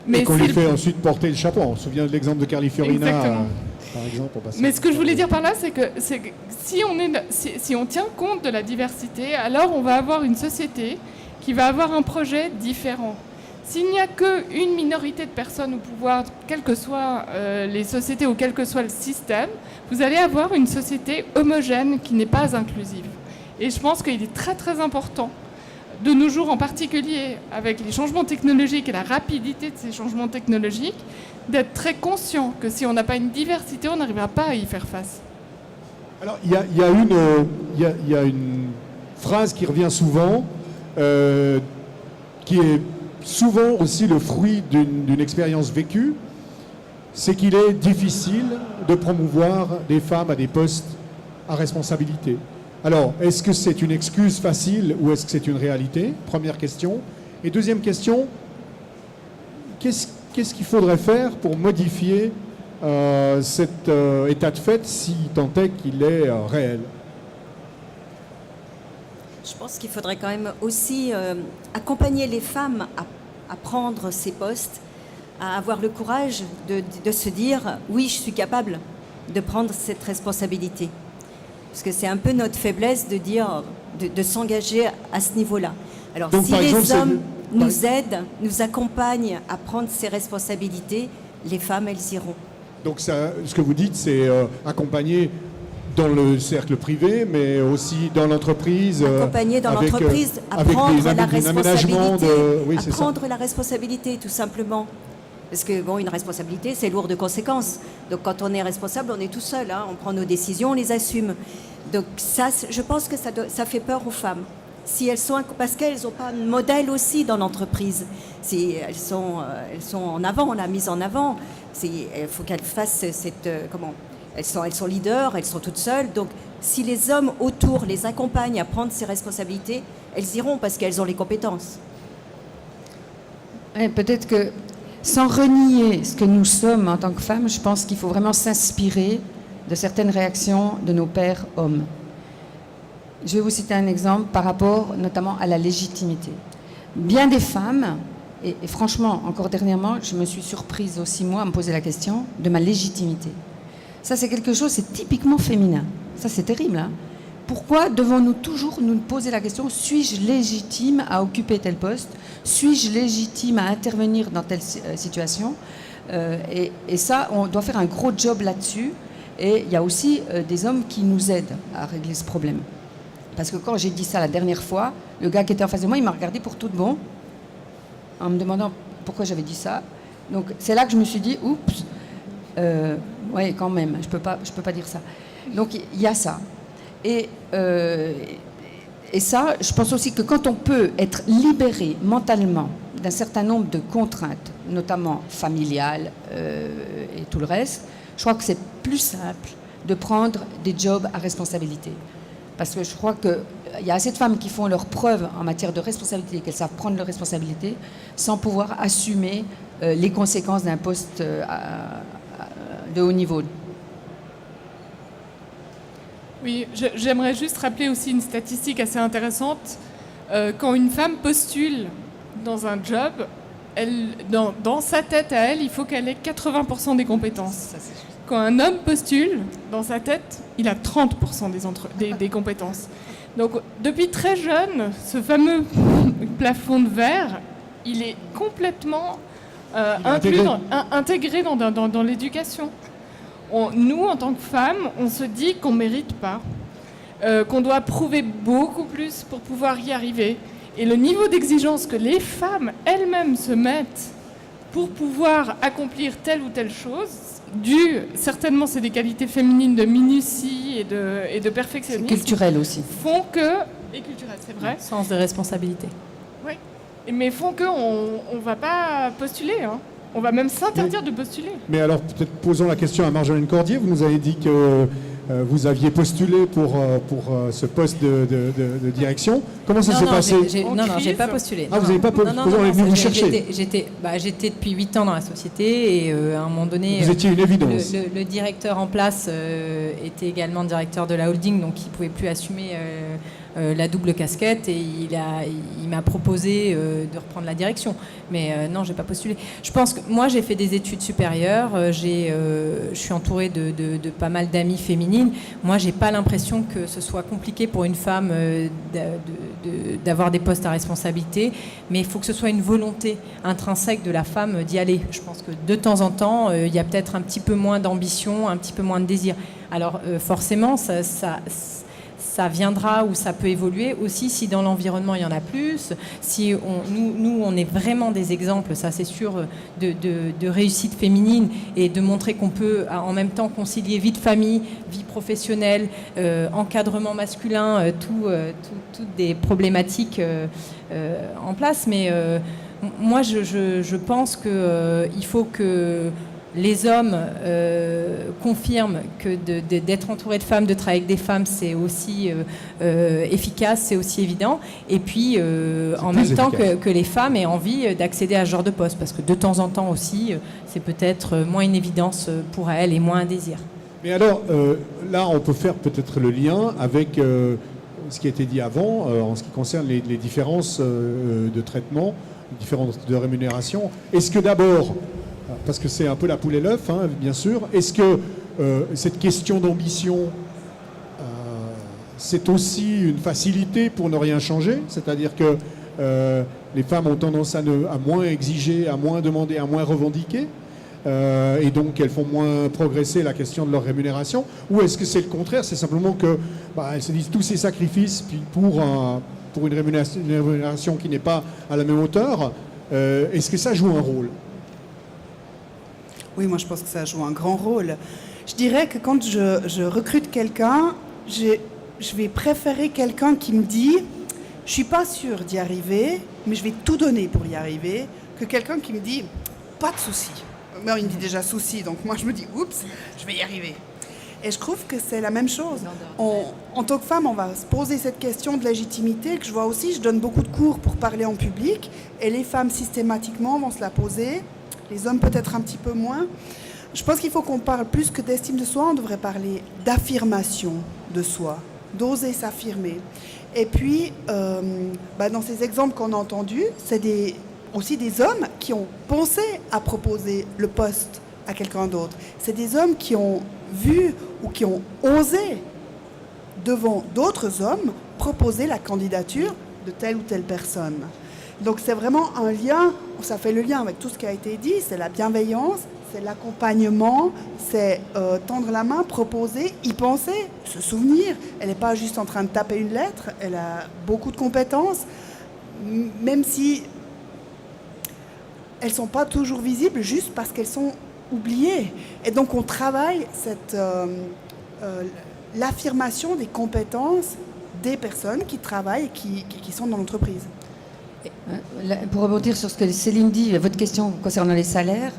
Mais et qu'on lui fait ensuite porter le chapeau. On se souvient de l'exemple de Carly Fiorina, par exemple. Mais ce que je voulais dire par là, c'est que si on tient compte de la diversité, alors on va avoir une société qui va avoir un projet différent. S'il n'y a qu'une minorité de personnes au pouvoir, quelles que soient les sociétés ou quel que soit le système, vous allez avoir une société homogène qui n'est pas inclusive. Et je pense qu'il est très très important, de nos jours en particulier, avec les changements technologiques et la rapidité de ces changements technologiques, d'être très conscient que si on n'a pas une diversité, on n'arrivera pas à y faire face. Alors, il y a une phrase qui revient souvent, qui est souvent aussi le fruit d'une expérience vécue, c'est qu'il est difficile de promouvoir des femmes à des postes à responsabilité. Alors, est-ce que c'est une excuse facile ou est-ce que c'est une réalité? Première question. Et deuxième question, qu'est-ce qu'il faudrait faire pour modifier cet état de fait, si tant est qu'il est réel? Je pense qu'il faudrait quand même aussi accompagner les femmes à prendre ces postes, à avoir le courage de se dire « oui, je suis capable de prendre cette responsabilité ». Parce que c'est un peu notre faiblesse de dire, de s'engager à ce niveau-là. Alors donc, si les hommes nous aident, nous accompagnent à prendre ces responsabilités, les femmes, elles iront. Donc ça, ce que vous dites, c'est accompagner dans le cercle privé, mais aussi dans l'entreprise. Accompagner dans l'entreprise, à prendre la responsabilité, à prendre la responsabilité, tout simplement. Parce que bon, une responsabilité, c'est lourd de conséquences. Donc quand on est responsable, on est tout seul. Hein, on prend nos décisions, on les assume. Donc ça, je pense que ça fait peur aux femmes. si elles sont, parce qu'elles n'ont pas de modèle aussi dans l'entreprise. Elles sont en avant, la mise en avant. Il faut qu'elles fassent cette... elles sont leaders, elles sont toutes seules. Donc, si les hommes autour les accompagnent à prendre ces responsabilités, elles iront parce qu'elles ont les compétences. Ouais, peut-être que, sans renier ce que nous sommes en tant que femmes, je pense qu'il faut vraiment s'inspirer de certaines réactions de nos pères hommes. Je vais vous citer un exemple par rapport notamment à la légitimité. Bien des femmes, et franchement, encore dernièrement, je me suis surprise aussi, moi, à me poser la question de ma légitimité. Ça, c'est quelque chose, c'est typiquement féminin. Ça, c'est terrible. Hein. Pourquoi devons-nous toujours nous poser la question, suis-je légitime à occuper tel poste? Suis-je légitime à intervenir dans telle situation? Et ça, on doit faire un gros job là-dessus. Et il y a aussi des hommes qui nous aident à régler ce problème. Parce que quand j'ai dit ça la dernière fois, le gars qui était en face de moi, il m'a regardé pour tout de bon, en me demandant pourquoi j'avais dit ça. Donc c'est là que je me suis dit, oups, ouais, quand même, je peux pas dire ça. Donc il y a ça. Et ça, je pense aussi que quand on peut être libéré mentalement d'un certain nombre de contraintes, notamment familiales et tout le reste, je crois que c'est plus simple de prendre des jobs à responsabilité. Parce que je crois qu'il y a assez de femmes qui font leurs preuves en matière de responsabilité, qu'elles savent prendre leurs responsabilités sans pouvoir assumer les conséquences d'un poste de haut niveau. Oui, j'aimerais juste rappeler aussi une statistique assez intéressante. Quand une femme postule dans un job, dans sa tête à elle, il faut qu'elle ait 80% des compétences. Quand un homme postule, dans sa tête, il a 30% des compétences. Donc, depuis très jeune, ce fameux plafond de verre, il est complètement intégré dans l'éducation. Nous, en tant que femmes, on se dit qu'on ne mérite pas, qu'on doit prouver beaucoup plus pour pouvoir y arriver. Et le niveau d'exigence que les femmes elles-mêmes se mettent pour pouvoir accomplir telle ou telle chose, certainement c'est des qualités féminines de minutie et de perfectionnisme. C'est culturel aussi. Et culturel, c'est vrai. Sens de responsabilité. Oui, mais font qu'on ne va pas postuler, hein. On va même s'interdire de postuler. Mais alors, peut-être posons la question à Marjolaine Cordier. Vous nous avez dit que vous aviez postulé pour ce poste de direction. Comment ça s'est passé? Non, j'ai pas postulé. Ah, vous n'avez pas postulé? On est venu vous chercher. J'étais depuis 8 ans dans la société et à un moment donné... Vous étiez une évidence. Le directeur en place était également directeur de la holding, donc il ne pouvait plus assumer la double casquette et il m'a proposé de reprendre la direction. Mais non, j'ai pas postulé. Je pense que moi, j'ai fait des études supérieures. Je suis entourée de pas mal d'amies féminines. Moi, j'ai pas l'impression que ce soit compliqué pour une femme d'avoir des postes à responsabilité. Mais il faut que ce soit une volonté intrinsèque de la femme d'y aller. Je pense que de temps en temps, il y a peut-être un petit peu moins d'ambition, un petit peu moins de désir. Alors forcément, ça viendra ou ça peut évoluer aussi si dans l'environnement il y en a plus, si nous on est vraiment des exemples, ça c'est sûr, de réussite féminine et de montrer qu'on peut en même temps concilier vie de famille, vie professionnelle, encadrement masculin, toutes des problématiques en place. Mais moi je pense qu'il faut que les hommes confirment que d'être entouré de femmes, de travailler avec des femmes, c'est aussi efficace, c'est aussi évident. Et puis, en même temps, que les femmes aient envie d'accéder à ce genre de poste. Parce que de temps en temps aussi, c'est peut-être moins une évidence pour elles et moins un désir. Mais alors, là, on peut faire peut-être le lien avec ce qui a été dit avant, en ce qui concerne les différences de traitement, les différences de rémunération. Est-ce que d'abord... Parce que c'est un peu la poule et l'œuf, hein, bien sûr. Est-ce que cette question d'ambition, c'est aussi une facilité pour ne rien changer? C'est-à-dire que les femmes ont tendance à moins exiger, à moins demander, à moins revendiquer, et donc elles font moins progresser la question de leur rémunération? Ou est-ce que c'est le contraire? C'est simplement que elles se disent tous ces sacrifices puis pour une rémunération qui n'est pas à la même hauteur. Est-ce que ça joue un rôle? Oui, moi je pense que ça joue un grand rôle. Je dirais que quand je recrute quelqu'un, je vais préférer quelqu'un qui me dit je suis pas sûre d'y arriver, mais je vais tout donner pour y arriver, que quelqu'un qui me dit pas de souci. Non, il me dit déjà souci, donc moi je me dis oups, je vais y arriver. Et je trouve que c'est la même chose. En tant que femme, on va se poser cette question de légitimité que je vois aussi. Je donne beaucoup de cours pour parler en public et les femmes systématiquement vont se la poser, les hommes peut-être un petit peu moins. Je pense qu'il faut qu'on parle plus que d'estime de soi, on devrait parler d'affirmation de soi, d'oser s'affirmer. Et puis, dans ces exemples qu'on a entendus, c'est aussi des hommes qui ont pensé à proposer le poste à quelqu'un d'autre. C'est des hommes qui ont vu ou qui ont osé, devant d'autres hommes, proposer la candidature de telle ou telle personne. Donc c'est vraiment un lien, ça fait le lien avec tout ce qui a été dit, c'est la bienveillance, c'est l'accompagnement, c'est tendre la main, proposer, y penser, se souvenir. Elle n'est pas juste en train de taper une lettre, elle a beaucoup de compétences, même si elles ne sont pas toujours visibles juste parce qu'elles sont oubliées. Et donc on travaille l'affirmation des compétences des personnes qui travaillent et qui sont dans l'entreprise. Pour rebondir sur ce que Céline dit, votre question concernant les salaires,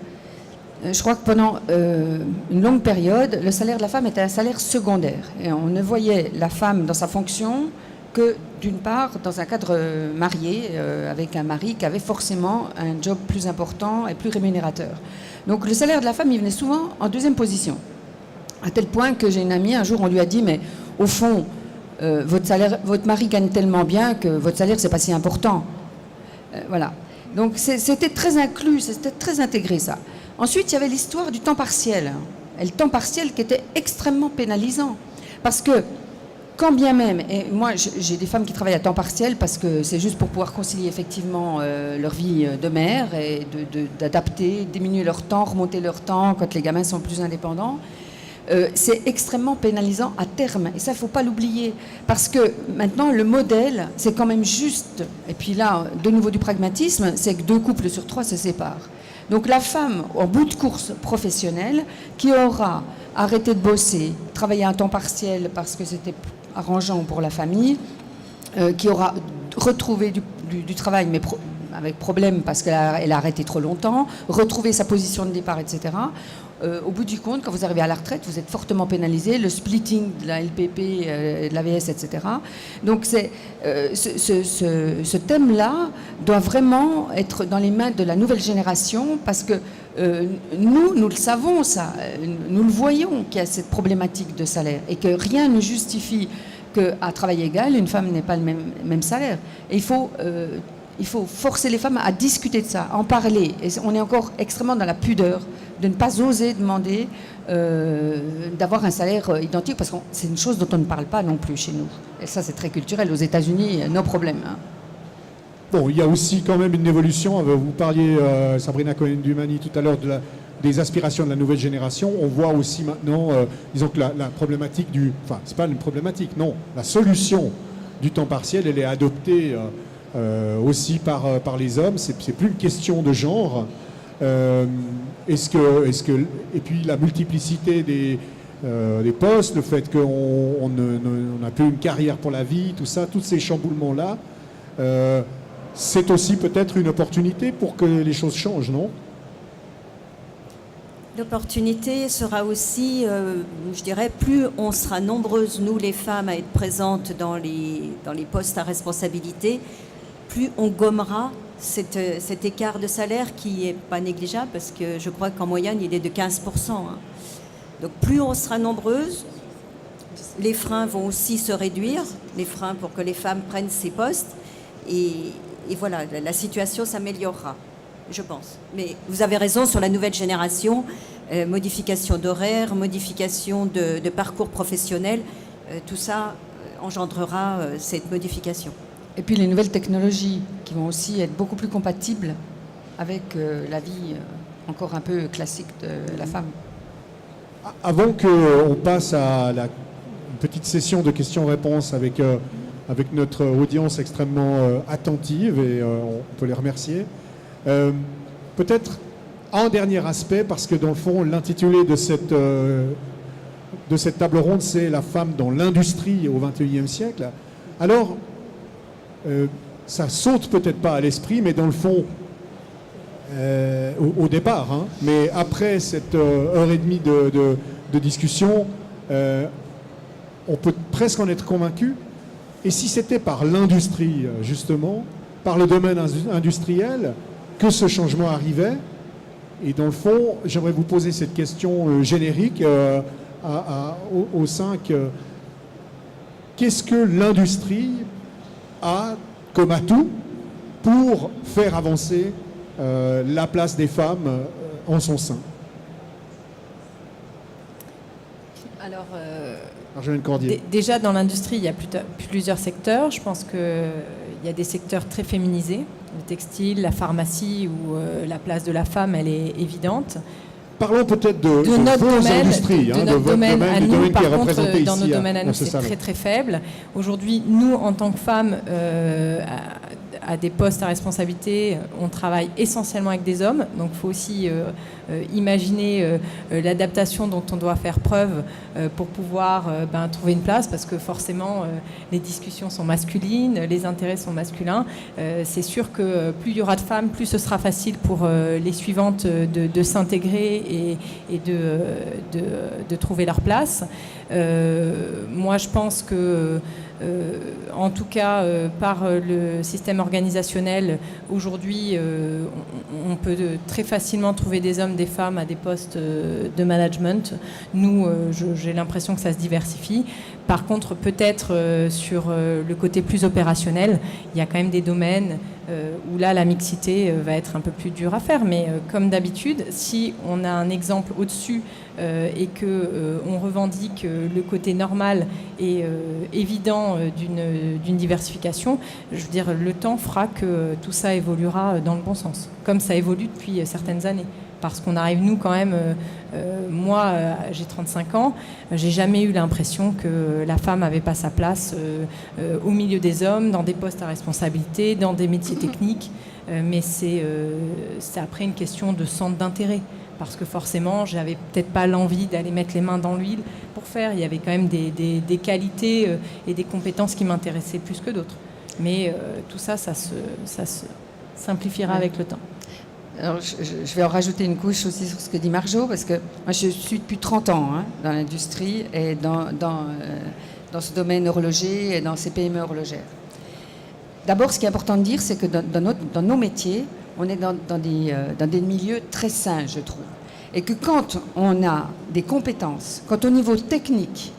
je crois que pendant une longue période, le salaire de la femme était un salaire secondaire. Et on ne voyait la femme dans sa fonction que, d'une part, dans un cadre marié, avec un mari qui avait forcément un job plus important et plus rémunérateur. Donc le salaire de la femme, il venait souvent en deuxième position. À tel point que j'ai une amie, un jour, on lui a dit, mais au fond, votre mari gagne tellement bien que votre salaire, c'est pas si important. Voilà. Donc c'était très inclus, c'était très intégré, ça. Ensuite, il y avait l'histoire du temps partiel. Et le temps partiel qui était extrêmement pénalisant. Parce que, quand bien même, et moi j'ai des femmes qui travaillent à temps partiel parce que c'est juste pour pouvoir concilier effectivement leur vie de mère et d'adapter, diminuer leur temps, remonter leur temps quand les gamins sont plus indépendants. C'est extrêmement pénalisant à terme. Et ça, il ne faut pas l'oublier. Parce que maintenant, le modèle, c'est quand même juste. Et puis là, de nouveau du pragmatisme, c'est que 2 couples sur 3 se séparent. Donc la femme, en bout de course professionnelle, qui aura arrêté de bosser, travaillé à un temps partiel parce que c'était arrangeant pour la famille, qui aura retrouvé du travail, mais avec problème parce qu'elle a arrêté trop longtemps, retrouvé sa position de départ, etc. Au bout du compte, quand vous arrivez à la retraite, vous êtes fortement pénalisé, le splitting de la LPP, de l'AVS, etc. Donc ce thème-là doit vraiment être dans les mains de la nouvelle génération parce que nous le savons, ça, nous le voyons qu'il y a cette problématique de salaire et que rien ne justifie qu'à travail égal, une femme n'ait pas le même salaire. Et il faut forcer les femmes à discuter de ça, à en parler. Et on est encore extrêmement dans la pudeur de ne pas oser demander d'avoir un salaire identique, parce que c'est une chose dont on ne parle pas non plus chez nous. Et ça, c'est très culturel. Aux États-Unis, nos problèmes. Hein. Bon, il y a aussi quand même une évolution. Vous parliez, Sabrina Cohen-Dumani, tout à l'heure des aspirations de la nouvelle génération. On voit aussi maintenant, disons que la problématique enfin, c'est pas une problématique, non. La solution du temps partiel, elle est adoptée aussi par les hommes. C'est plus une question de genre. Et puis la multiplicité des postes, le fait qu'on n'a plus une carrière pour la vie, tout ça, tous ces chamboulements-là, c'est aussi peut-être une opportunité pour que les choses changent, non ? L'opportunité sera aussi, je dirais, plus on sera nombreuses, nous les femmes, à être présentes dans les postes à responsabilité, plus on gommera cet écart de salaire qui n'est pas négligeable, parce que je crois qu'en moyenne, il est de 15%. Hein. Donc plus on sera nombreuses, les freins vont aussi se réduire, les freins pour que les femmes prennent ces postes, et voilà, la situation s'améliorera, je pense. Mais vous avez raison sur la nouvelle génération, modification d'horaire, modification de parcours professionnel, tout ça engendrera cette modification. Et puis les nouvelles technologies qui vont aussi être beaucoup plus compatibles avec la vie encore un peu classique de la femme. Avant qu'on passe à une petite session de questions-réponses avec notre audience extrêmement attentive, et on peut les remercier, peut-être un dernier aspect, parce que dans le fond, l'intitulé de cette table ronde, c'est « La femme dans l'industrie au XXIe siècle ». Alors, ça saute peut-être pas à l'esprit, mais dans le fond, au départ, hein, mais après cette heure et demie de discussion, on peut presque en être convaincu. Et si c'était par l'industrie, justement, par le domaine industriel, que ce changement arrivait, et dans le fond, j'aimerais vous poser cette question générique aux 5. Qu'est-ce que l'industrie a comme atout pour faire avancer la place des femmes en son sein? Alors, Marjolaine Cordier. déjà dans l'industrie, il y a plusieurs secteurs. Je pense qu'il y a des secteurs très féminisés, le textile, la pharmacie, où la place de la femme, elle est évidente. Parlons peut-être de notre vos domaine, industries, de notre domaine à du nous. domaine qui Par est contre, représenté dans ici nos domaines à nous, ce c'est salon. très très faible. Aujourd'hui, nous, en tant que femmes, à des postes à responsabilité, on travaille essentiellement avec des hommes. Donc, il faut aussi imaginer l'adaptation dont on doit faire preuve pour pouvoir trouver une place, parce que forcément, les discussions sont masculines, les intérêts sont masculins. C'est sûr que plus il y aura de femmes, plus ce sera facile pour les suivantes de s'intégrer et de trouver leur place. Moi, je pense que en tout cas, par le système organisationnel, aujourd'hui, on peut très facilement trouver des hommes, des femmes à des postes de management. Nous, j'ai l'impression que ça se diversifie. Par contre, peut-être sur le côté plus opérationnel, il y a quand même des domaines où là, la mixité va être un peu plus dure à faire. Mais comme d'habitude, si on a un exemple au-dessus et qu'on revendique le côté normal et évident d'une diversification, je veux dire, le temps fera que tout ça évoluera dans le bon sens, comme ça évolue depuis certaines années. Parce qu'on arrive, nous, quand même, moi, j'ai 35 ans, j'ai jamais eu l'impression que la femme n'avait pas sa place au milieu des hommes, dans des postes à responsabilité, dans des métiers techniques. Mais c'est après une question de centre d'intérêt. Parce que forcément, j'avais peut-être pas l'envie d'aller mettre les mains dans l'huile pour faire. Il y avait quand même des qualités et des compétences qui m'intéressaient plus que d'autres. Mais tout ça, ça se simplifiera avec le temps. Alors, je vais en rajouter une couche aussi sur ce que dit Marjo, parce que moi, je suis depuis 30 ans dans l'industrie et dans ce domaine horloger et dans ces PME horlogères. D'abord, ce qui est important de dire, c'est que dans nos métiers, on est dans des milieux très sains, je trouve. Et que quand on a des compétences, quand au niveau technique,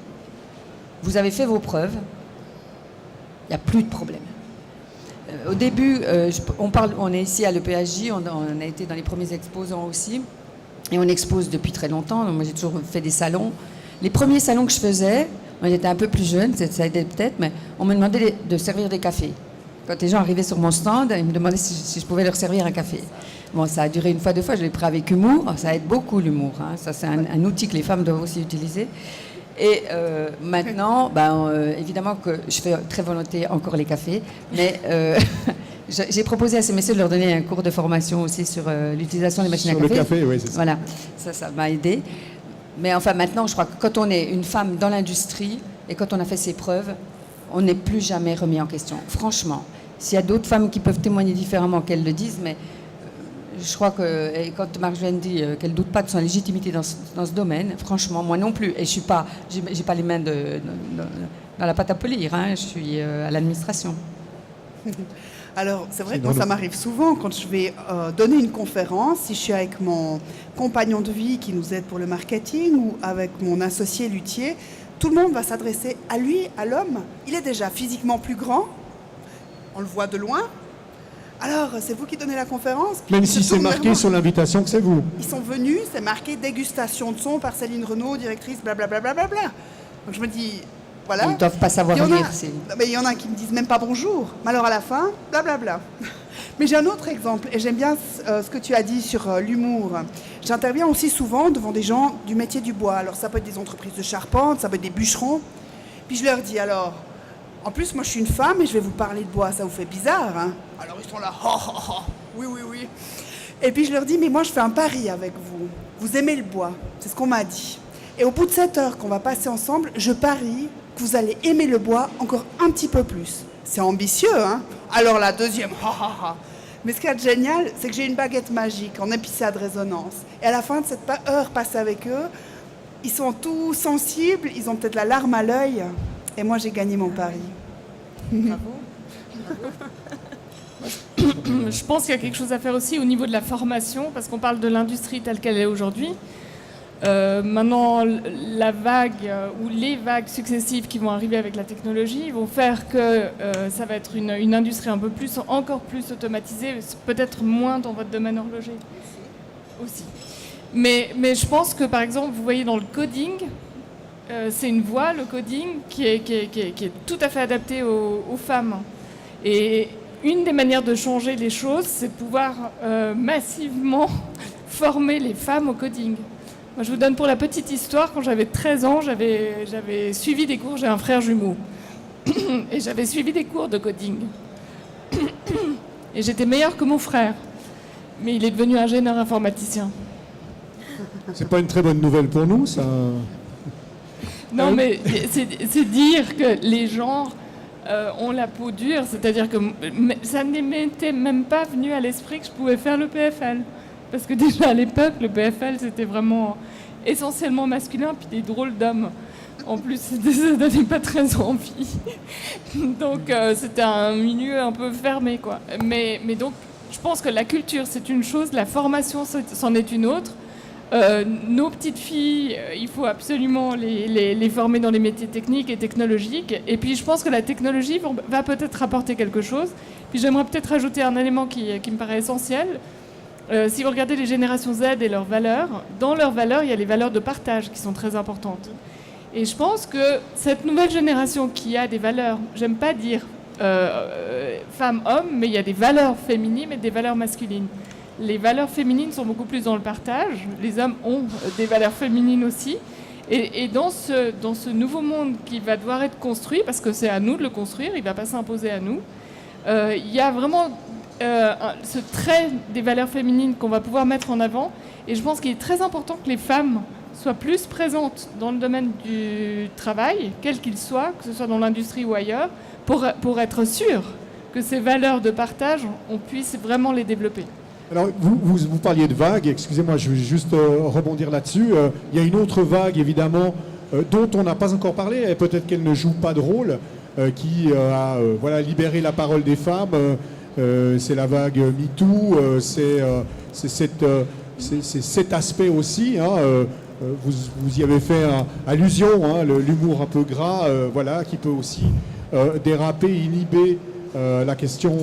vous avez fait vos preuves, il n'y a plus de problème. Au début, on est ici à l'EPHJ, on a été dans les premiers exposants aussi, et on expose depuis très longtemps. Donc moi, j'ai toujours fait des salons. Les premiers salons que je faisais, on était un peu plus jeunes, ça a été peut-être, mais on me demandait de servir des cafés. Quand les gens arrivaient sur mon stand, ils me demandaient si je pouvais leur servir un café. Bon, ça a duré une fois, deux fois, je l'ai pris avec humour. Ça aide beaucoup, l'humour. Ça, c'est un outil que les femmes doivent aussi utiliser. Et maintenant, évidemment que je fais très volontiers encore les cafés, mais j'ai proposé à ces messieurs de leur donner un cours de formation aussi sur l'utilisation des machines à café. Sur le café, oui, c'est ça. Voilà, ça m'a aidé. Mais enfin, maintenant, je crois que quand on est une femme dans l'industrie et quand on a fait ses preuves, on n'est plus jamais remis en question. Franchement, s'il y a d'autres femmes qui peuvent témoigner différemment, qu'elles le disent, mais je crois que, et quand Marjolaine dit qu'elle ne doute pas de son légitimité dans ce domaine, franchement, moi non plus. Et je n'ai pas les mains dans la pâte à polir, je suis à l'administration. Alors, c'est vrai que moi, ça m'arrive souvent quand je vais donner une conférence, si je suis avec mon compagnon de vie qui nous aide pour le marketing ou avec mon associé luthier, tout le monde va s'adresser à lui, à l'homme. Il est déjà physiquement plus grand, on le voit de loin. Alors, c'est vous qui donnez la conférence? Même si c'est marqué sur l'invitation que c'est vous. Ils sont venus, c'est marqué dégustation de son par Céline Renaud, directrice, blablabla. Donc je me dis, voilà. Ils ne doivent pas savoir lire. Mais il y en a qui me disent même pas bonjour. Mais alors à la fin, blablabla. Mais j'ai un autre exemple, et j'aime bien ce que tu as dit sur l'humour. J'interviens aussi souvent devant des gens du métier du bois. Alors ça peut être des entreprises de charpente, ça peut être des bûcherons. Puis je leur dis alors, en plus moi je suis une femme et je vais vous parler de bois, ça vous fait bizarre, hein? Alors ils sont là, oui. Et puis je leur dis, mais moi je fais un pari avec vous. Vous aimez le bois, c'est ce qu'on m'a dit. Et au bout de 7 heures qu'on va passer ensemble, je parie que vous allez aimer le bois encore un petit peu plus. c'est ambitieux, hein. Alors la deuxième, Mais ce qui est génial, c'est que j'ai une baguette magique en épicéa de résonance. Et à la fin de cette heure passée avec eux, ils sont tous sensibles, ils ont peut-être la larme à l'œil. Et moi, j'ai gagné mon pari. Bravo. Je pense qu'il y a quelque chose à faire aussi au niveau de la formation, parce qu'on parle de l'industrie telle qu'elle est aujourd'hui. Maintenant, la vague ou les vagues successives qui vont arriver avec la technologie vont faire que ça va être une industrie encore plus automatisée, peut-être moins dans votre domaine horloger aussi. Mais je pense que, par exemple, vous voyez dans le coding, c'est une voie, le coding, qui est tout à fait adaptée aux femmes. Et une des manières de changer les choses, c'est de pouvoir massivement former les femmes au coding. Moi, je vous donne pour la petite histoire, quand j'avais 13 ans, j'avais suivi des cours, j'ai un frère jumeau, et j'avais suivi des cours de coding. Et j'étais meilleure que mon frère, mais il est devenu ingénieur informaticien. C'est pas une très bonne nouvelle pour nous, ça. Non, mais c'est dire que les gens ont la peau dure, c'est-à-dire que ça ne m'était même pas venu à l'esprit que je pouvais faire le PFL. Parce que déjà à l'époque, le PFL, c'était vraiment essentiellement masculin, puis des drôles d'hommes. En plus, ça donnait pas très envie. Donc, c'était un milieu un peu fermé, quoi. Mais donc, je pense que la culture, c'est une chose, la formation, c'en est une autre. Nos petites filles, il faut absolument les former dans les métiers techniques et technologiques. Et puis, je pense que la technologie va peut-être apporter quelque chose. Puis, j'aimerais peut-être rajouter un élément qui me paraît essentiel. Si vous regardez les générations Z et leurs valeurs, dans leurs valeurs, il y a les valeurs de partage qui sont très importantes. Et je pense que cette nouvelle génération qui a des valeurs, j'aime pas dire femme-homme, mais il y a des valeurs féminines et des valeurs masculines. Les valeurs féminines sont beaucoup plus dans le partage. Les hommes ont des valeurs féminines aussi. Et dans ce nouveau monde qui va devoir être construit, parce que c'est à nous de le construire, il ne va pas s'imposer à nous, il y a vraiment ce trait des valeurs féminines qu'on va pouvoir mettre en avant. Et je pense qu'il est très important que les femmes soient plus présentes dans le domaine du travail, quel qu'il soit, que ce soit dans l'industrie ou ailleurs, pour être sûr que ces valeurs de partage, on puisse vraiment les développer. Alors, vous parliez de vagues, excusez-moi, je vais juste rebondir là-dessus. Il y a une autre vague, évidemment, dont on n'a pas encore parlé, et peut-être qu'elle ne joue pas de rôle, qui a libéré la parole des femmes. C'est la vague MeToo, c'est cet aspect aussi. Vous y avez fait allusion, l'humour un peu gras, qui peut aussi déraper, inhiber la question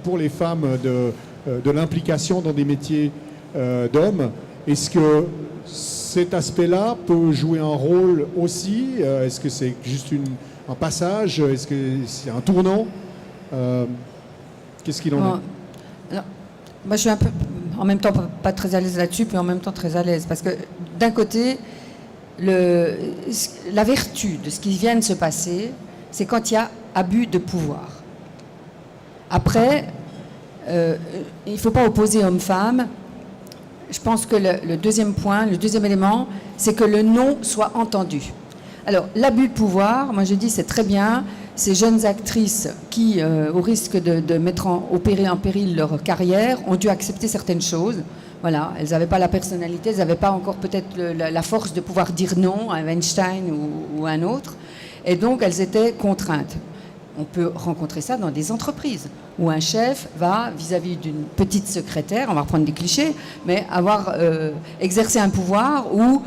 pour les femmes de l'implication dans des métiers d'hommes. Est-ce que cet aspect-là peut jouer un rôle aussi? Est-ce que c'est juste un passage? Est-ce que c'est un tournant? Qu'est-ce qu'il en est? Alors, moi, je suis un peu, en même temps, pas très à l'aise là-dessus, puis en même temps très à l'aise. Parce que, d'un côté, la vertu de ce qui vient de se passer, c'est quand il y a abus de pouvoir. Après, il ne faut pas opposer homme-femme. Je pense que le deuxième point, le deuxième élément, c'est que le non soit entendu. Alors, l'abus de pouvoir, moi je dis, c'est très bien. Ces jeunes actrices qui, au risque de mettre en péril leur carrière, ont dû accepter certaines choses. Voilà, elles n'avaient pas la personnalité, elles n'avaient pas encore peut-être la force de pouvoir dire non à Weinstein ou à un autre. Et donc, elles étaient contraintes. On peut rencontrer ça dans des entreprises où un chef va, vis-à-vis d'une petite secrétaire, on va reprendre des clichés, mais avoir exercé un pouvoir où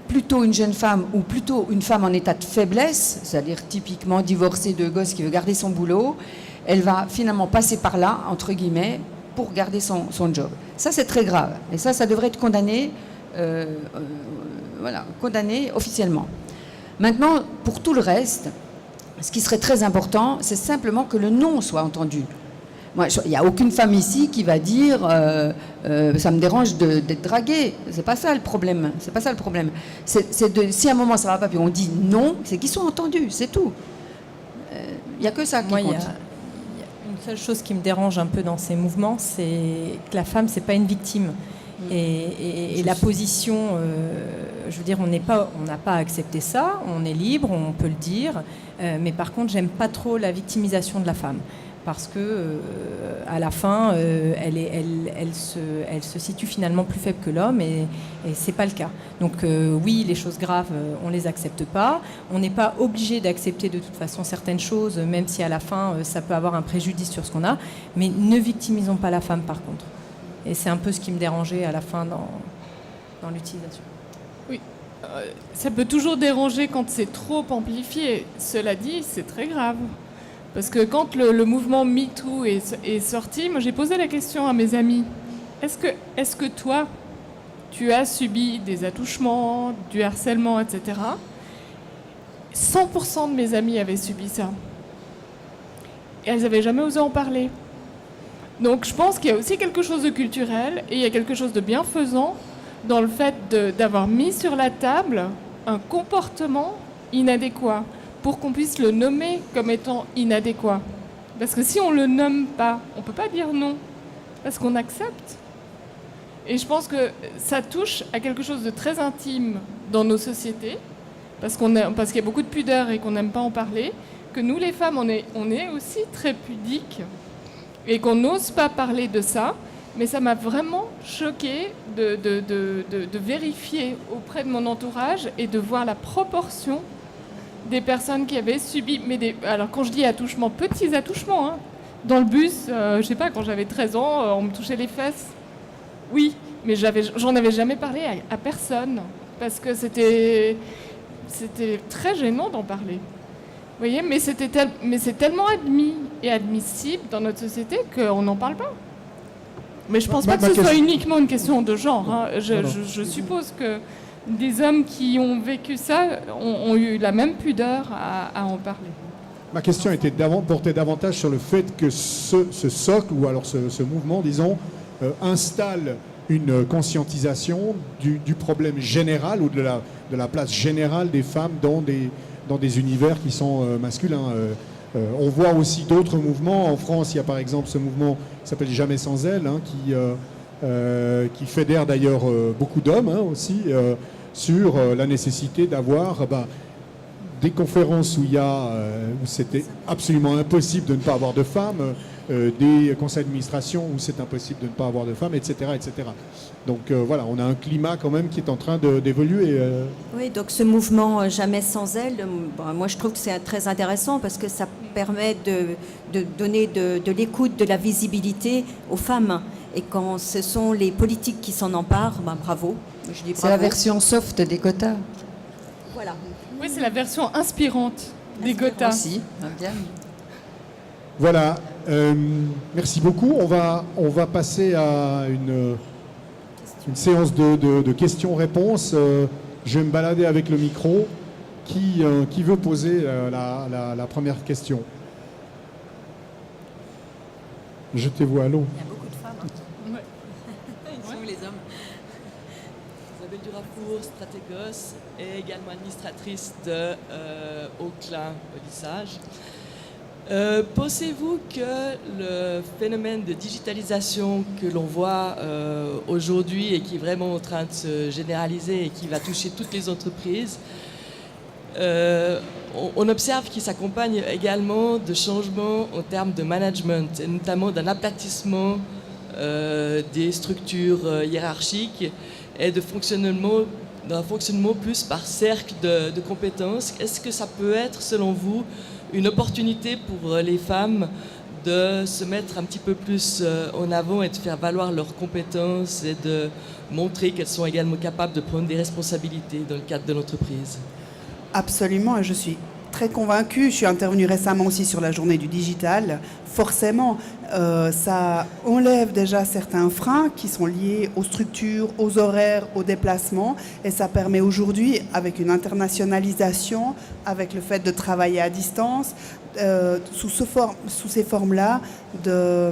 plutôt une jeune femme ou plutôt une femme en état de faiblesse, c'est-à-dire typiquement divorcée de gosse qui veut garder son boulot, elle va finalement passer par là, entre guillemets, pour garder son job. Ça, c'est très grave. Et ça devrait être condamné, condamné officiellement. Maintenant, pour tout le reste, ce qui serait très important, c'est simplement que le non soit entendu. Moi, il n'y a aucune femme ici qui va dire ça me dérange d'être draguée. C'est pas ça le problème. C'est pas ça le problème. Si à un moment ça va pas, puis on dit non, c'est qu'ils sont entendus, c'est tout. Il n'y a que ça qui compte. Il y a une seule chose qui me dérange un peu dans ces mouvements, c'est que la femme, c'est pas une victime. Et la position, je veux dire, on n'a pas accepté ça, on est libre, on peut le dire, mais par contre, j'aime pas trop la victimisation de la femme. Parce que à la fin, elle se situe finalement plus faible que l'homme, et c'est pas le cas. Donc oui, les choses graves, on les accepte pas. On n'est pas obligé d'accepter de toute façon certaines choses, même si à la fin, ça peut avoir un préjudice sur ce qu'on a. Mais ne victimisons pas la femme, par contre. Et c'est un peu ce qui me dérangeait à la fin dans l'utilisation. Oui, ça peut toujours déranger quand c'est trop amplifié. Cela dit, c'est très grave. Parce que quand le mouvement MeToo est sorti, moi j'ai posé la question à mes amis. Est-ce que toi, tu as subi des attouchements, du harcèlement, etc. 100% de mes amis avaient subi ça. Et elles n'avaient jamais osé en parler. Donc je pense qu'il y a aussi quelque chose de culturel et il y a quelque chose de bienfaisant dans le fait d'avoir mis sur la table un comportement inadéquat, pour qu'on puisse le nommer comme étant inadéquat. Parce que si on ne le nomme pas, on ne peut pas dire non, parce qu'on accepte. Et je pense que ça touche à quelque chose de très intime dans nos sociétés, parce qu'il y a beaucoup de pudeur et qu'on n'aime pas en parler, que nous les femmes, on est aussi très pudiques, et qu'on n'ose pas parler de ça. Mais ça m'a vraiment choquée de vérifier auprès de mon entourage et de voir la proportion des personnes qui avaient subi, alors quand je dis attouchements, petits attouchements, hein, dans le bus, je sais pas, quand j'avais 13 ans, on me touchait les fesses. Oui, mais j'en avais jamais parlé à personne, parce que c'était très gênant d'en parler. Vous voyez, mais c'est tellement admis et admissible dans notre société qu'on n'en parle pas. Mais je pense pas que ce soit uniquement une question de genre. Hein. Je suppose que des hommes qui ont vécu ça ont eu la même pudeur à en parler. Ma question portait davantage sur le fait que ce socle, ou alors ce mouvement, disons, installe une conscientisation du problème général ou de la place générale des femmes dans des univers qui sont masculins. On voit aussi d'autres mouvements. En France, il y a par exemple ce mouvement qui s'appelle Jamais sans elle, hein, qui fédère d'ailleurs beaucoup d'hommes aussi, sur la nécessité d'avoir des conférences où c'était absolument impossible de ne pas avoir de femmes, des conseils d'administration où c'est impossible de ne pas avoir de femmes, etc. etc. Donc voilà, on a un climat quand même qui est en train d'évoluer. Oui, donc ce mouvement Jamais sans elle, moi je trouve que c'est très intéressant parce que ça permet de donner de l'écoute, de la visibilité aux femmes. Et quand ce sont les politiques qui s'en emparent, bravo. Je dis bravo. C'est la version soft des quotas. Voilà. Oui, c'est la version inspirante des quotas. Aussi, bien. Voilà, merci beaucoup. On va passer à une séance de questions-réponses. Je vais me balader avec le micro. Qui veut poser la première question? Jetez-vous à l'eau. Il y a beaucoup de femmes. Hein. Ils sont où les hommes? Isabelle Durafour, stratégos et également administratrice de Auclin Polissage. Pensez-vous que le phénomène de digitalisation que l'on voit aujourd'hui et qui est vraiment en train de se généraliser et qui va toucher toutes les entreprises, on observe qu'il s'accompagne également de changements en termes de management, et notamment d'un aplatissement des structures hiérarchiques et d'un fonctionnement plus par cercle de compétences. Est-ce que ça peut être, selon vous, une opportunité pour les femmes de se mettre un petit peu plus en avant et de faire valoir leurs compétences et de montrer qu'elles sont également capables de prendre des responsabilités dans le cadre de l'entreprise? Absolument, et je suis très convaincue. Je suis intervenue récemment aussi sur la journée du digital. Forcément, ça enlève déjà certains freins qui sont liés aux structures, aux horaires, aux déplacements. Et ça permet aujourd'hui, avec une internationalisation, avec le fait de travailler à distance, sous ces formes-là, de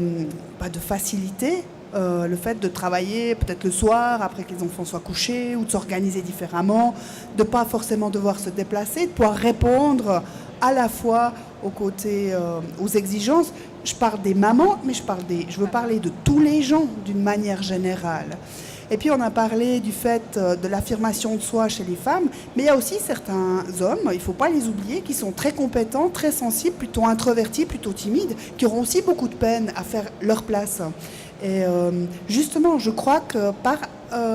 faciliter le fait de travailler peut-être le soir, après que les enfants soient couchés, ou de s'organiser différemment, de ne pas forcément devoir se déplacer, de pouvoir répondre à la fois aux exigences. Je parle des mamans, mais je veux parler de tous les gens d'une manière générale. Et puis on a parlé du fait de l'affirmation de soi chez les femmes, mais il y a aussi certains hommes, il ne faut pas les oublier, qui sont très compétents, très sensibles, plutôt introvertis, plutôt timides, qui auront aussi beaucoup de peine à faire leur place. Et justement, je crois que par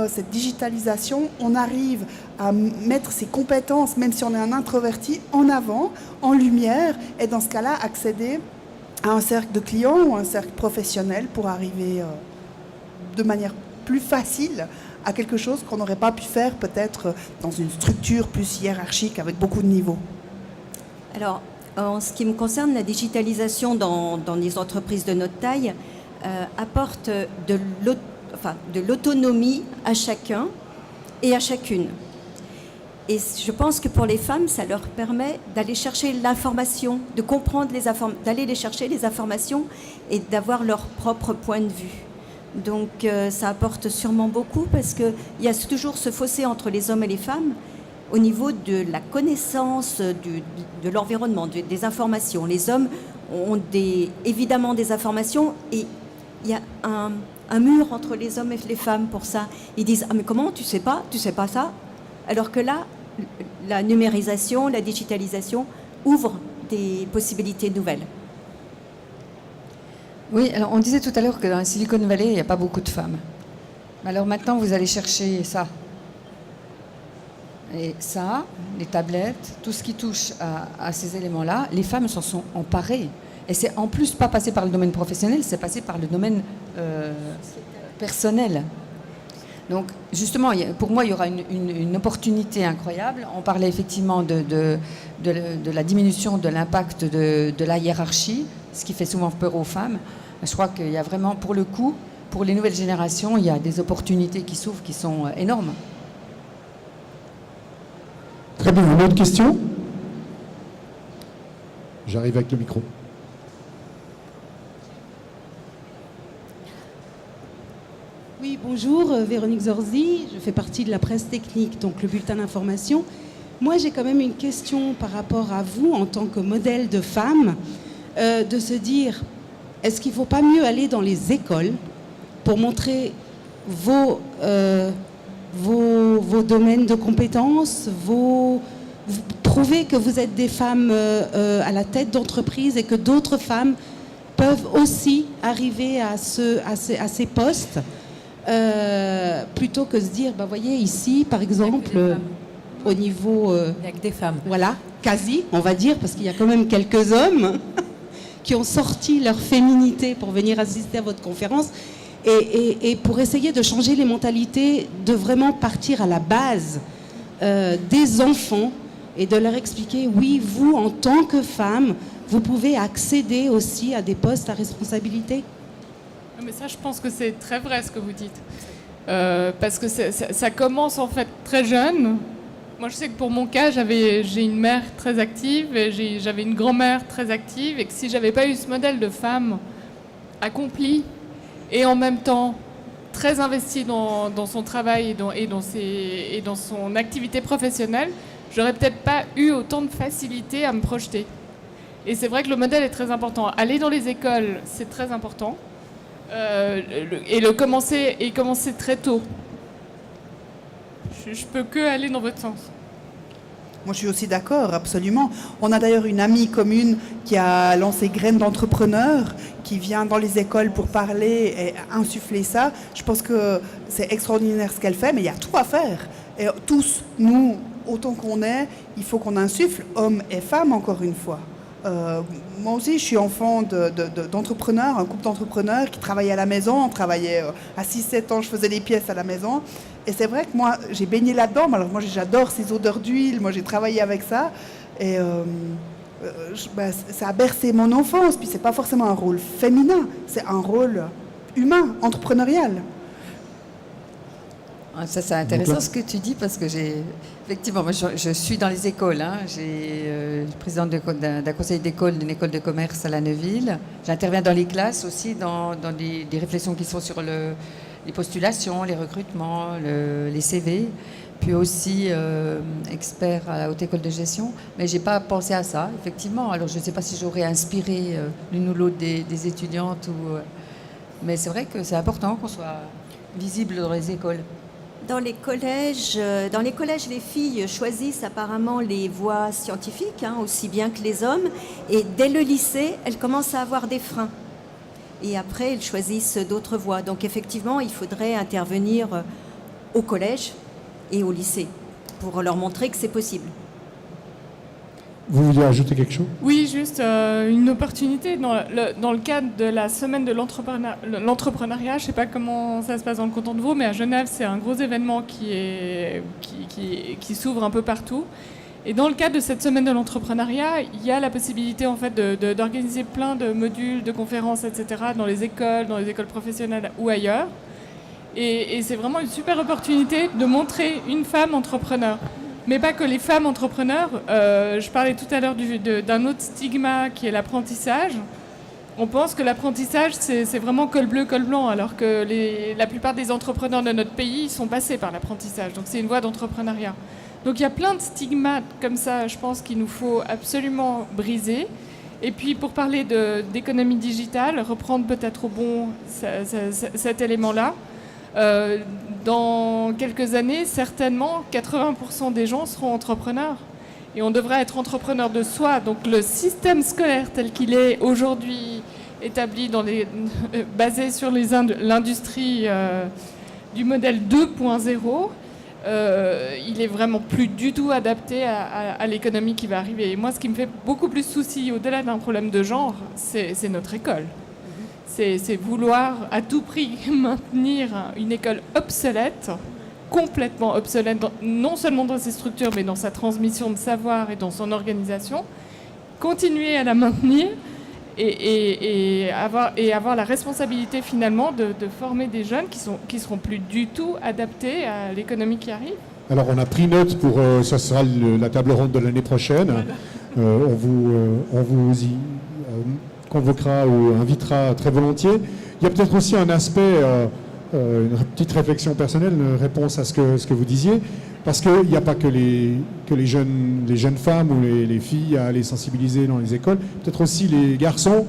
cette digitalisation, on arrive à mettre ses compétences, même si on est un introverti, en avant, en lumière, et dans ce cas-là, accéder à un cercle de clients ou un cercle professionnel pour arriver de manière plus facile à quelque chose qu'on n'aurait pas pu faire peut-être dans une structure plus hiérarchique avec beaucoup de niveaux. Alors, en ce qui me concerne, la digitalisation dans les entreprises de notre taille apporte de l'autonomie à chacun et à chacune. Et je pense que pour les femmes, ça leur permet d'aller chercher l'information, de comprendre d'aller les chercher les informations et d'avoir leur propre point de vue. Donc ça apporte sûrement beaucoup parce qu'il y a toujours ce fossé entre les hommes et les femmes au niveau de la connaissance de l'environnement, des informations. Les hommes ont évidemment des informations et il y a un mur entre les hommes et les femmes pour ça. Ils disent « Ah mais comment, tu sais pas ça ?» Alors que là, la numérisation, la digitalisation ouvre des possibilités nouvelles. Oui, alors on disait tout à l'heure que dans la Silicon Valley, il n'y a pas beaucoup de femmes. Alors maintenant, vous allez chercher ça. Et ça, les tablettes, tout ce qui touche à ces éléments-là, les femmes s'en sont emparées. Et c'est en plus pas passé par le domaine professionnel, c'est passé par le domaine personnel. Donc justement, pour moi, il y aura une opportunité incroyable. On parlait effectivement de la diminution de l'impact de la hiérarchie, ce qui fait souvent peur aux femmes. Je crois qu'il y a vraiment, pour le coup, pour les nouvelles générations, il y a des opportunités qui s'ouvrent qui sont énormes. Très bien, une autre question? J'arrive avec le micro. Oui, bonjour, Véronique Zorzi, je fais partie de la presse technique, donc le bulletin d'information. Moi, j'ai quand même une question par rapport à vous, en tant que modèle de femme, de se dire, est-ce qu'il ne faut pas mieux aller dans les écoles pour montrer vos domaines de compétences, prouver que vous êtes des femmes à la tête d'entreprise et que d'autres femmes peuvent aussi arriver à ces postes, plutôt que se dire, voyez, ici, par exemple, au niveau... Il n'y a que des femmes. Voilà, quasi, on va dire, parce qu'il y a quand même quelques hommes qui ont sorti leur féminité pour venir assister à votre conférence. Et pour essayer de changer les mentalités, de vraiment partir à la base des enfants et de leur expliquer, oui, vous, en tant que femme, vous pouvez accéder aussi à des postes à responsabilité. Mais ça, je pense que c'est très vrai ce que vous dites. Parce que ça commence en fait très jeune. Moi, je sais que pour mon cas, j'ai une mère très active et j'avais une grand-mère très active. Et que si j'avais pas eu ce modèle de femme accomplie et en même temps très investie dans son travail et dans son activité professionnelle, j'aurais peut-être pas eu autant de facilité à me projeter. Et c'est vrai que le modèle est très important. Aller dans les écoles, c'est très important. Et commencer très tôt. Je peux que aller dans votre sens. Moi, je suis aussi d'accord, absolument. On a d'ailleurs une amie commune qui a lancé Graines d'entrepreneurs, qui vient dans les écoles pour parler et insuffler ça. Je pense que c'est extraordinaire ce qu'elle fait, mais il y a tout à faire. Et tous, nous, autant qu'on est, il faut qu'on insuffle, hommes et femmes, encore une fois. Moi aussi, je suis enfant d'entrepreneurs, un couple d'entrepreneurs qui travaillaient à la maison. On travaillait à 6-7 ans, je faisais des pièces à la maison. Et c'est vrai que moi, j'ai baigné là-dedans. Alors moi, j'adore ces odeurs d'huile. Moi, j'ai travaillé avec ça. Et ça a bercé mon enfance. Puis c'est pas forcément un rôle féminin. C'est un rôle humain, entrepreneurial. Ça, c'est intéressant ce que tu dis parce que effectivement, moi, je suis dans les écoles. Je suis présidente d'un conseil d'école, d'une école de commerce à la Neuville. J'interviens dans les classes aussi, dans des réflexions qui sont sur les postulations, les recrutements, les CV. Puis aussi expert à la Haute École de Gestion. Mais je n'ai pas pensé à ça, effectivement. Alors, je ne sais pas si j'aurais inspiré l'une ou l'autre des étudiantes. Mais c'est vrai que c'est important qu'on soit... visible dans les écoles? Dans les collèges, les filles choisissent apparemment les voies scientifiques, aussi bien que les hommes. Et dès le lycée, elles commencent à avoir des freins. Et après, elles choisissent d'autres voies. Donc effectivement, il faudrait intervenir au collège et au lycée pour leur montrer que c'est possible. Vous vouliez ajouter quelque chose? Oui, juste une opportunité dans le cadre de la semaine de l'entrepreneuriat. Je ne sais pas comment ça se passe dans le canton de Vaud, mais à Genève, c'est un gros événement qui s'ouvre un peu partout. Et dans le cadre de cette semaine de l'entrepreneuriat, il y a la possibilité en fait d'organiser plein de modules, de conférences, etc. dans les écoles professionnelles ou ailleurs. Et c'est vraiment une super opportunité de montrer une femme entrepreneur. Mais pas que les femmes entrepreneurs. Je parlais tout à l'heure d'un autre stigma qui est l'apprentissage. On pense que l'apprentissage, c'est vraiment col bleu, col blanc, alors que la plupart des entrepreneurs de notre pays sont passés par l'apprentissage. Donc c'est une voie d'entrepreneuriat. Donc il y a plein de stigmates comme ça, je pense qu'il nous faut absolument briser. Et puis pour parler d'économie digitale, reprendre peut-être au bon cet élément-là. Dans quelques années, certainement, 80% des gens seront entrepreneurs. Et on devrait être entrepreneur de soi. Donc le système scolaire tel qu'il est aujourd'hui établi basé sur l'industrie du modèle 2.0, il est vraiment plus du tout adapté à l'économie qui va arriver. Et moi, ce qui me fait beaucoup plus souci, au-delà d'un problème de genre, c'est notre école. C'est vouloir à tout prix maintenir une école obsolète, complètement obsolète, non seulement dans ses structures, mais dans sa transmission de savoir et dans son organisation, continuer à la maintenir et avoir la responsabilité finalement de former des jeunes qui seront plus du tout adaptés à l'économie qui arrive. Alors on a pris note pour, ça sera la table ronde de l'année prochaine. Voilà. On vous y convoquera ou invitera très volontiers. Il y a peut-être aussi un aspect, une petite réflexion personnelle, une réponse à ce que vous disiez, parce qu'il n'y a pas que les jeunes femmes ou les filles à les sensibiliser dans les écoles, peut-être aussi les garçons,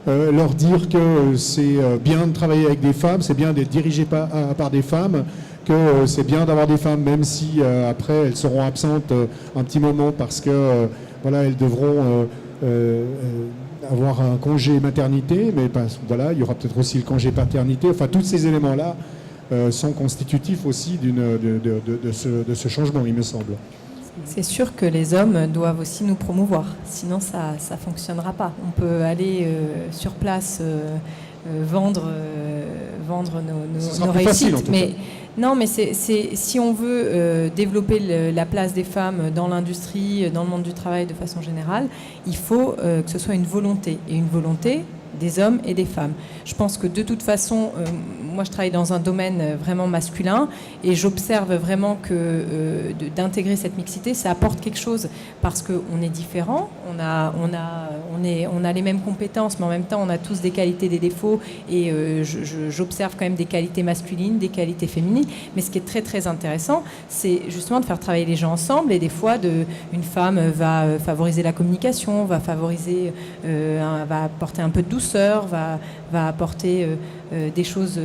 leur dire que c'est bien de travailler avec des femmes, c'est bien d'être dirigé par des femmes, que c'est bien d'avoir des femmes, même si après elles seront absentes un petit moment parce que voilà, elles devront avoir un congé maternité, mais voilà, il y aura peut-être aussi le congé paternité. Enfin, tous ces éléments-là sont constitutifs aussi de ce changement, il me semble. C'est sûr que les hommes doivent aussi nous promouvoir, sinon ça ne fonctionnera pas. On peut aller sur place vendre nos réussites, mais non, mais si on veut développer la place des femmes dans l'industrie, dans le monde du travail de façon générale, il faut que ce soit une volonté, et une volonté des hommes et des femmes. Je pense que de toute façon, moi je travaille dans un domaine vraiment masculin et j'observe vraiment que d'intégrer cette mixité, ça apporte quelque chose parce qu'on est différents, on a les mêmes compétences, mais en même temps on a tous des qualités, des défauts et j'observe quand même des qualités masculines, des qualités féminines. Mais ce qui est très très intéressant, c'est justement de faire travailler les gens ensemble et des fois une femme va favoriser la communication, va apporter un peu de douceur, va apporter des choses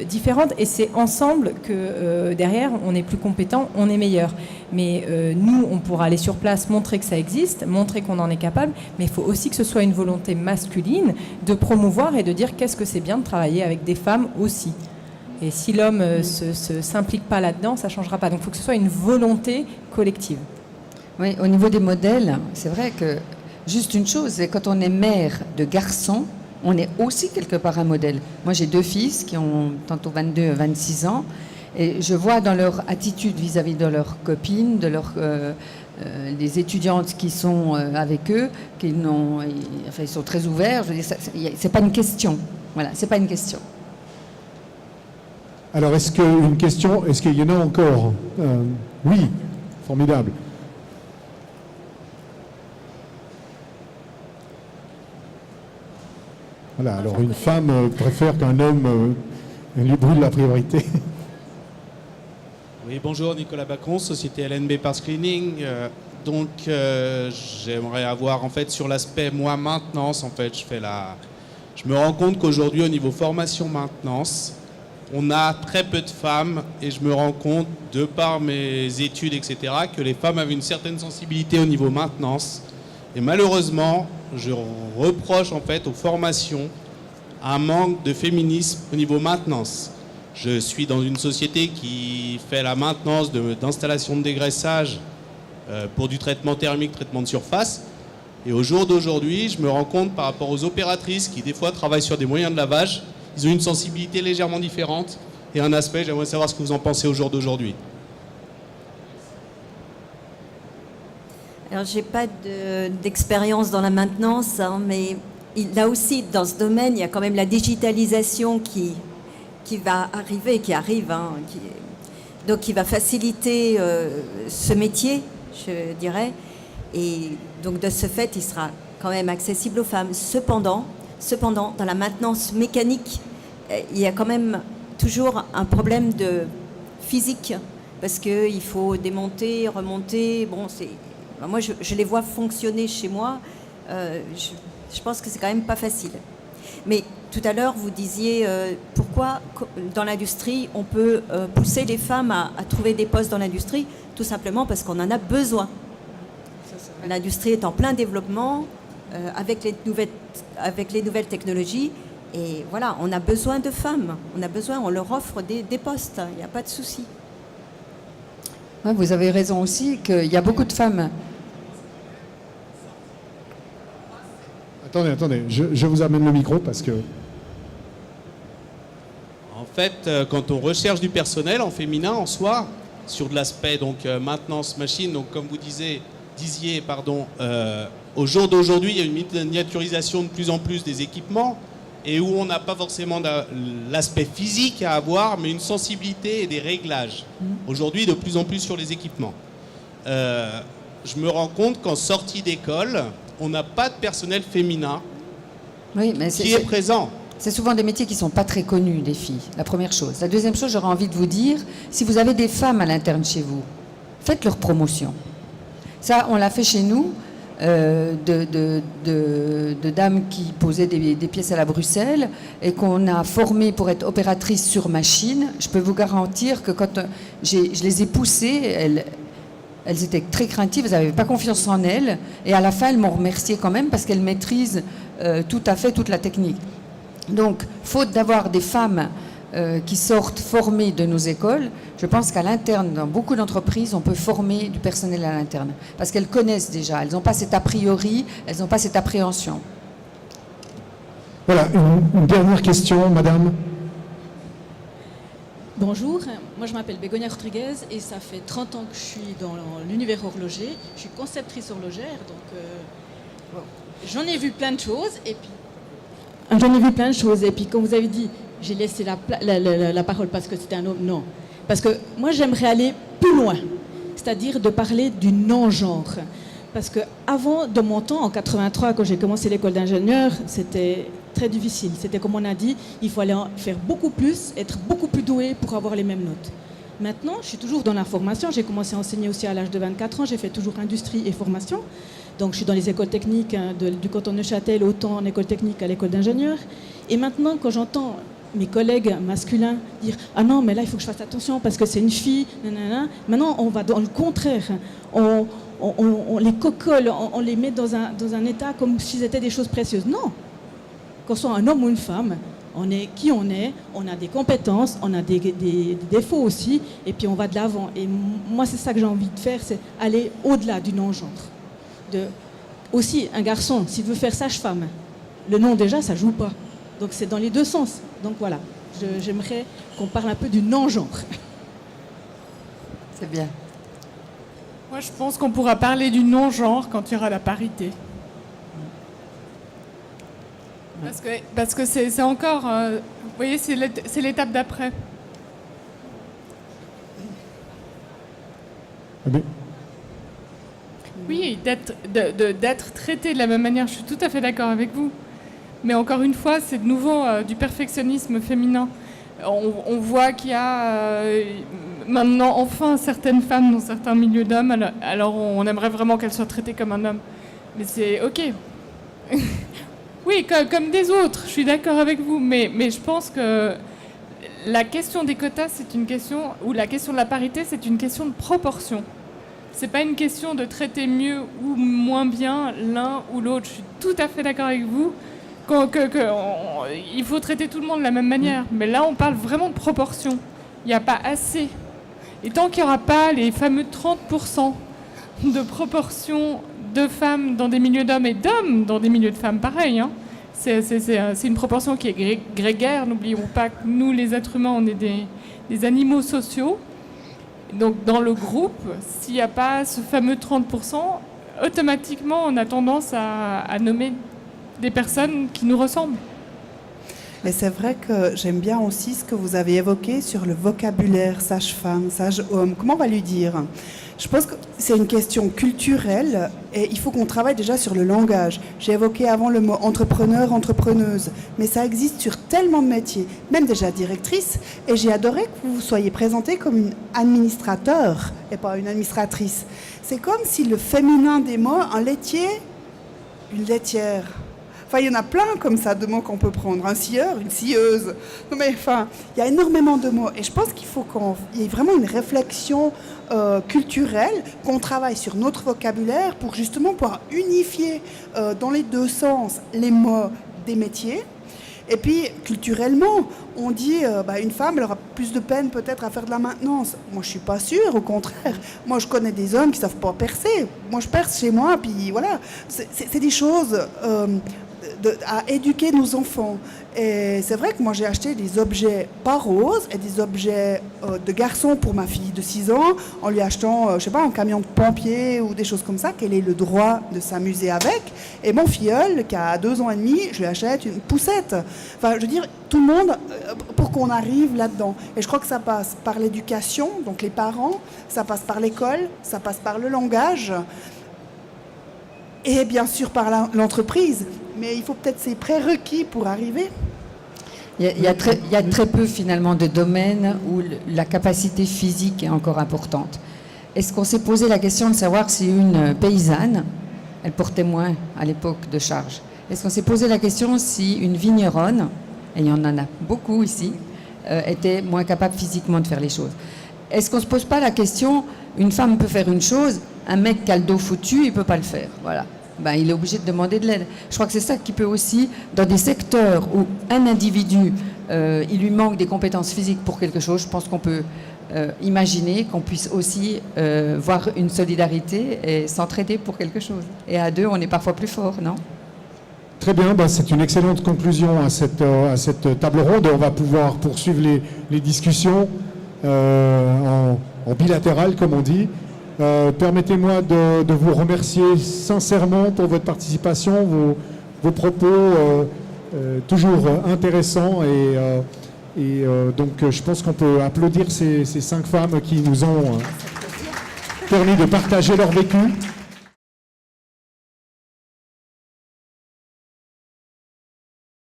différentes et c'est ensemble que derrière on est plus compétent, on est meilleur. Mais nous on pourra aller sur place, montrer que ça existe, montrer qu'on en est capable, mais il faut aussi que ce soit une volonté masculine de promouvoir et de dire qu'est-ce que c'est bien de travailler avec des femmes aussi. Et si l'homme s'implique pas là-dedans, ça changera pas. Donc il faut que ce soit une volonté collective. Oui, au niveau des modèles, c'est vrai que juste une chose, c'est quand on est mère de garçons, on est aussi quelque part un modèle. Moi, j'ai 2 fils qui ont tantôt 22 et 26 ans. Et je vois dans leur attitude vis-à-vis de leurs copines, des étudiantes qui sont avec eux, ils sont très ouverts. Je veux dire, c'est pas une question. Voilà, c'est pas une question. Alors, est-ce qu'il y en a encore? Oui, formidable. Voilà, alors une femme préfère qu'un homme lui brûle la priorité. Oui, bonjour, Nicolas Bacon, société LNB par Screening. J'aimerais avoir en fait sur l'aspect moi maintenance, en fait, je me rends compte qu'aujourd'hui au niveau formation maintenance, on a très peu de femmes et je me rends compte, de par mes études, etc., que les femmes avaient une certaine sensibilité au niveau maintenance. Et malheureusement, je reproche en fait aux formations un manque de féminisme au niveau maintenance. Je suis dans une société qui fait la maintenance d'installations de dégraissage pour du traitement thermique, traitement de surface. Et au jour d'aujourd'hui, je me rends compte par rapport aux opératrices qui des fois travaillent sur des moyens de lavage, ils ont une sensibilité légèrement différente et un aspect, j'aimerais savoir ce que vous en pensez au jour d'aujourd'hui. Alors, j'ai pas d'expérience dans la maintenance, hein, mais là aussi, dans ce domaine, il y a quand même la digitalisation qui va arriver, qui arrive, hein, donc qui va faciliter ce métier, je dirais. Et donc, de ce fait, il sera quand même accessible aux femmes. Cependant, dans la maintenance mécanique, il y a quand même toujours un problème de physique, parce qu'il faut démonter, remonter. Bon, moi, je les vois fonctionner chez moi. Je pense que c'est quand même pas facile. Mais tout à l'heure, vous disiez pourquoi dans l'industrie, on peut pousser les femmes à trouver des postes dans l'industrie, tout simplement parce qu'on en a besoin. L'industrie est en plein développement avec les nouvelles technologies. Et voilà, on a besoin de femmes. On leur offre des postes. Il n'y a pas de souci. Ouais, vous avez raison aussi qu'il y a beaucoup de femmes. Attendez, je vous amène le micro parce que... En fait, quand on recherche du personnel en féminin, en soi, sur de l'aspect donc maintenance machine, donc comme vous disiez, au jour d'aujourd'hui, il y a une miniaturisation de plus en plus des équipements et où on n'a pas forcément l'aspect physique à avoir, mais une sensibilité et des réglages. Aujourd'hui, de plus en plus sur les équipements. Je me rends compte qu'en sortie d'école, on n'a pas de personnel féminin qui est présent. C'est souvent des métiers qui ne sont pas très connus, les filles, la première chose. La deuxième chose, j'aurais envie de vous dire, si vous avez des femmes à l'interne chez vous, faites leur promotion. Ça, on l'a fait chez nous, de dames qui posaient des pièces à la Bruxelles et qu'on a formées pour être opératrices sur machine. Je peux vous garantir que quand je les ai poussées, elles étaient très craintives, elles n'avaient pas confiance en elles. Et à la fin, elles m'ont remercié quand même parce qu'elles maîtrisent tout à fait toute la technique. Donc, faute d'avoir des femmes qui sortent formées de nos écoles, je pense qu'à l'interne, dans beaucoup d'entreprises, on peut former du personnel à l'interne. Parce qu'elles connaissent déjà, elles n'ont pas cet a priori, elles n'ont pas cette appréhension. Voilà, une dernière question, madame. Bonjour, moi je m'appelle Bégonia Rodriguez et ça fait 30 ans que je suis dans l'univers horloger. Je suis conceptrice horlogère, donc j'en ai vu plein de choses. Et puis, comme vous avez dit, j'ai laissé la parole parce que c'était un homme. Non, parce que moi j'aimerais aller plus loin, c'est-à-dire de parler du non-genre. Parce qu'avant de mon temps, en 83, quand j'ai commencé l'école d'ingénieur, c'était très difficile. C'était comme on a dit, il faut aller en faire beaucoup plus, être beaucoup plus doué pour avoir les mêmes notes. Maintenant, je suis toujours dans la formation. J'ai commencé à enseigner aussi à l'âge de 24 ans. J'ai fait toujours industrie et formation. Donc, je suis dans les écoles techniques du canton de Neuchâtel, autant en école technique qu'à l'école d'ingénieur. Et maintenant, quand j'entends mes collègues masculins dire « Ah non, mais là, il faut que je fasse attention parce que c'est une fille. » Maintenant, on va dans le contraire. On les cocole, on les met dans un état comme s'ils étaient des choses précieuses. Non. Qu'on soit un homme ou une femme, on est qui on est, on a des compétences, on a des défauts aussi, et puis on va de l'avant. Et moi, c'est ça que j'ai envie de faire, c'est aller au-delà du non-genre. Aussi, un garçon, s'il veut faire sage-femme, le nom déjà, ça joue pas. Donc c'est dans les deux sens. Donc voilà, j'aimerais qu'on parle un peu du non-genre. C'est bien. Moi, je pense qu'on pourra parler du non-genre quand il y aura la parité. Parce que c'est encore... vous voyez, c'est l'étape d'après. Oui, d'être traité de la même manière, je suis tout à fait d'accord avec vous. Mais encore une fois, c'est de nouveau du perfectionnisme féminin. On voit qu'il y a maintenant, enfin, certaines femmes dans certains milieux d'hommes, alors on aimerait vraiment qu'elles soient traitées comme un homme. Mais c'est OK. Oui, comme des autres, je suis d'accord avec vous. Mais je pense que la question des quotas, c'est une question, ou la question de la parité, c'est une question de proportion. C'est pas une question de traiter mieux ou moins bien l'un ou l'autre. Je suis tout à fait d'accord avec vous il faut traiter tout le monde de la même manière. Mais là, on parle vraiment de proportion. Il n'y a pas assez. Et tant qu'il n'y aura pas les fameux 30% de proportion de femmes dans des milieux d'hommes et d'hommes dans des milieux de femmes, pareil, hein. C'est une proportion qui est grégaire. N'oublions pas que nous, les êtres humains, on est des animaux sociaux. Donc, dans le groupe, s'il n'y a pas ce fameux 30%, automatiquement, on a tendance à nommer des personnes qui nous ressemblent. Mais c'est vrai que j'aime bien aussi ce que vous avez évoqué sur le vocabulaire sage-femme, sage-homme. Comment on va lui dire ? Je pense que c'est une question culturelle et il faut qu'on travaille déjà sur le langage. J'ai évoqué avant le mot entrepreneur, entrepreneuse, mais ça existe sur tellement de métiers, même déjà directrice. Et j'ai adoré que vous soyez présentée comme une administrateur et pas une administratrice. C'est comme si le féminin des mots, un laitier, une laitière. Enfin, il y en a plein comme ça de mots qu'on peut prendre. Un scieur, une scieuse. Non mais enfin, il y a énormément de mots. Et je pense qu'il faut qu'il y ait vraiment une réflexion culturelle, qu'on travaille sur notre vocabulaire pour justement pouvoir unifier dans les deux sens les mots des métiers. Et puis, culturellement, on dit une femme, elle aura plus de peine peut-être à faire de la maintenance. Moi, je ne suis pas sûre, au contraire. Moi, je connais des hommes qui ne savent pas percer. Moi, je perce chez moi, puis voilà. C'est des choses à éduquer nos enfants. Et c'est vrai que moi, j'ai acheté des objets pas roses et des objets de garçon pour ma fille de 6 ans, en lui achetant, je sais pas, un camion de pompier ou des choses comme ça, qu'elle ait le droit de s'amuser avec. Et mon filleul, qui a 2 ans et demi, je lui achète une poussette. Enfin, je veux dire, tout le monde, pour qu'on arrive là-dedans. Et je crois que ça passe par l'éducation, donc les parents, ça passe par l'école, ça passe par le langage, et bien sûr par l'entreprise. Mais il faut peut-être ces prérequis pour arriver. Il y a très peu finalement de domaines où la capacité physique est encore importante. Est-ce qu'on s'est posé la question de savoir si une paysanne, elle portait moins à l'époque de charge? Est-ce qu'on s'est posé la question si une vigneronne, et il y en a beaucoup ici, était moins capable physiquement de faire les choses? Est-ce qu'on ne se pose pas la question, une femme peut faire une chose, un mec qui a le dos foutu, il ne peut pas le faire, voilà. Il est obligé de demander de l'aide. Je crois que c'est ça qui peut aussi, dans des secteurs où un individu, il lui manque des compétences physiques pour quelque chose, je pense qu'on peut imaginer qu'on puisse aussi voir une solidarité et s'entraider pour quelque chose. Et à deux, on est parfois plus fort, non ? Très bien, c'est une excellente conclusion à cette table ronde. On va pouvoir poursuivre les discussions en bilatéral, comme on dit. Permettez-moi de vous remercier sincèrement pour votre participation, vos propos toujours intéressants et donc je pense qu'on peut applaudir ces 5 femmes qui nous ont permis de partager leur vécu.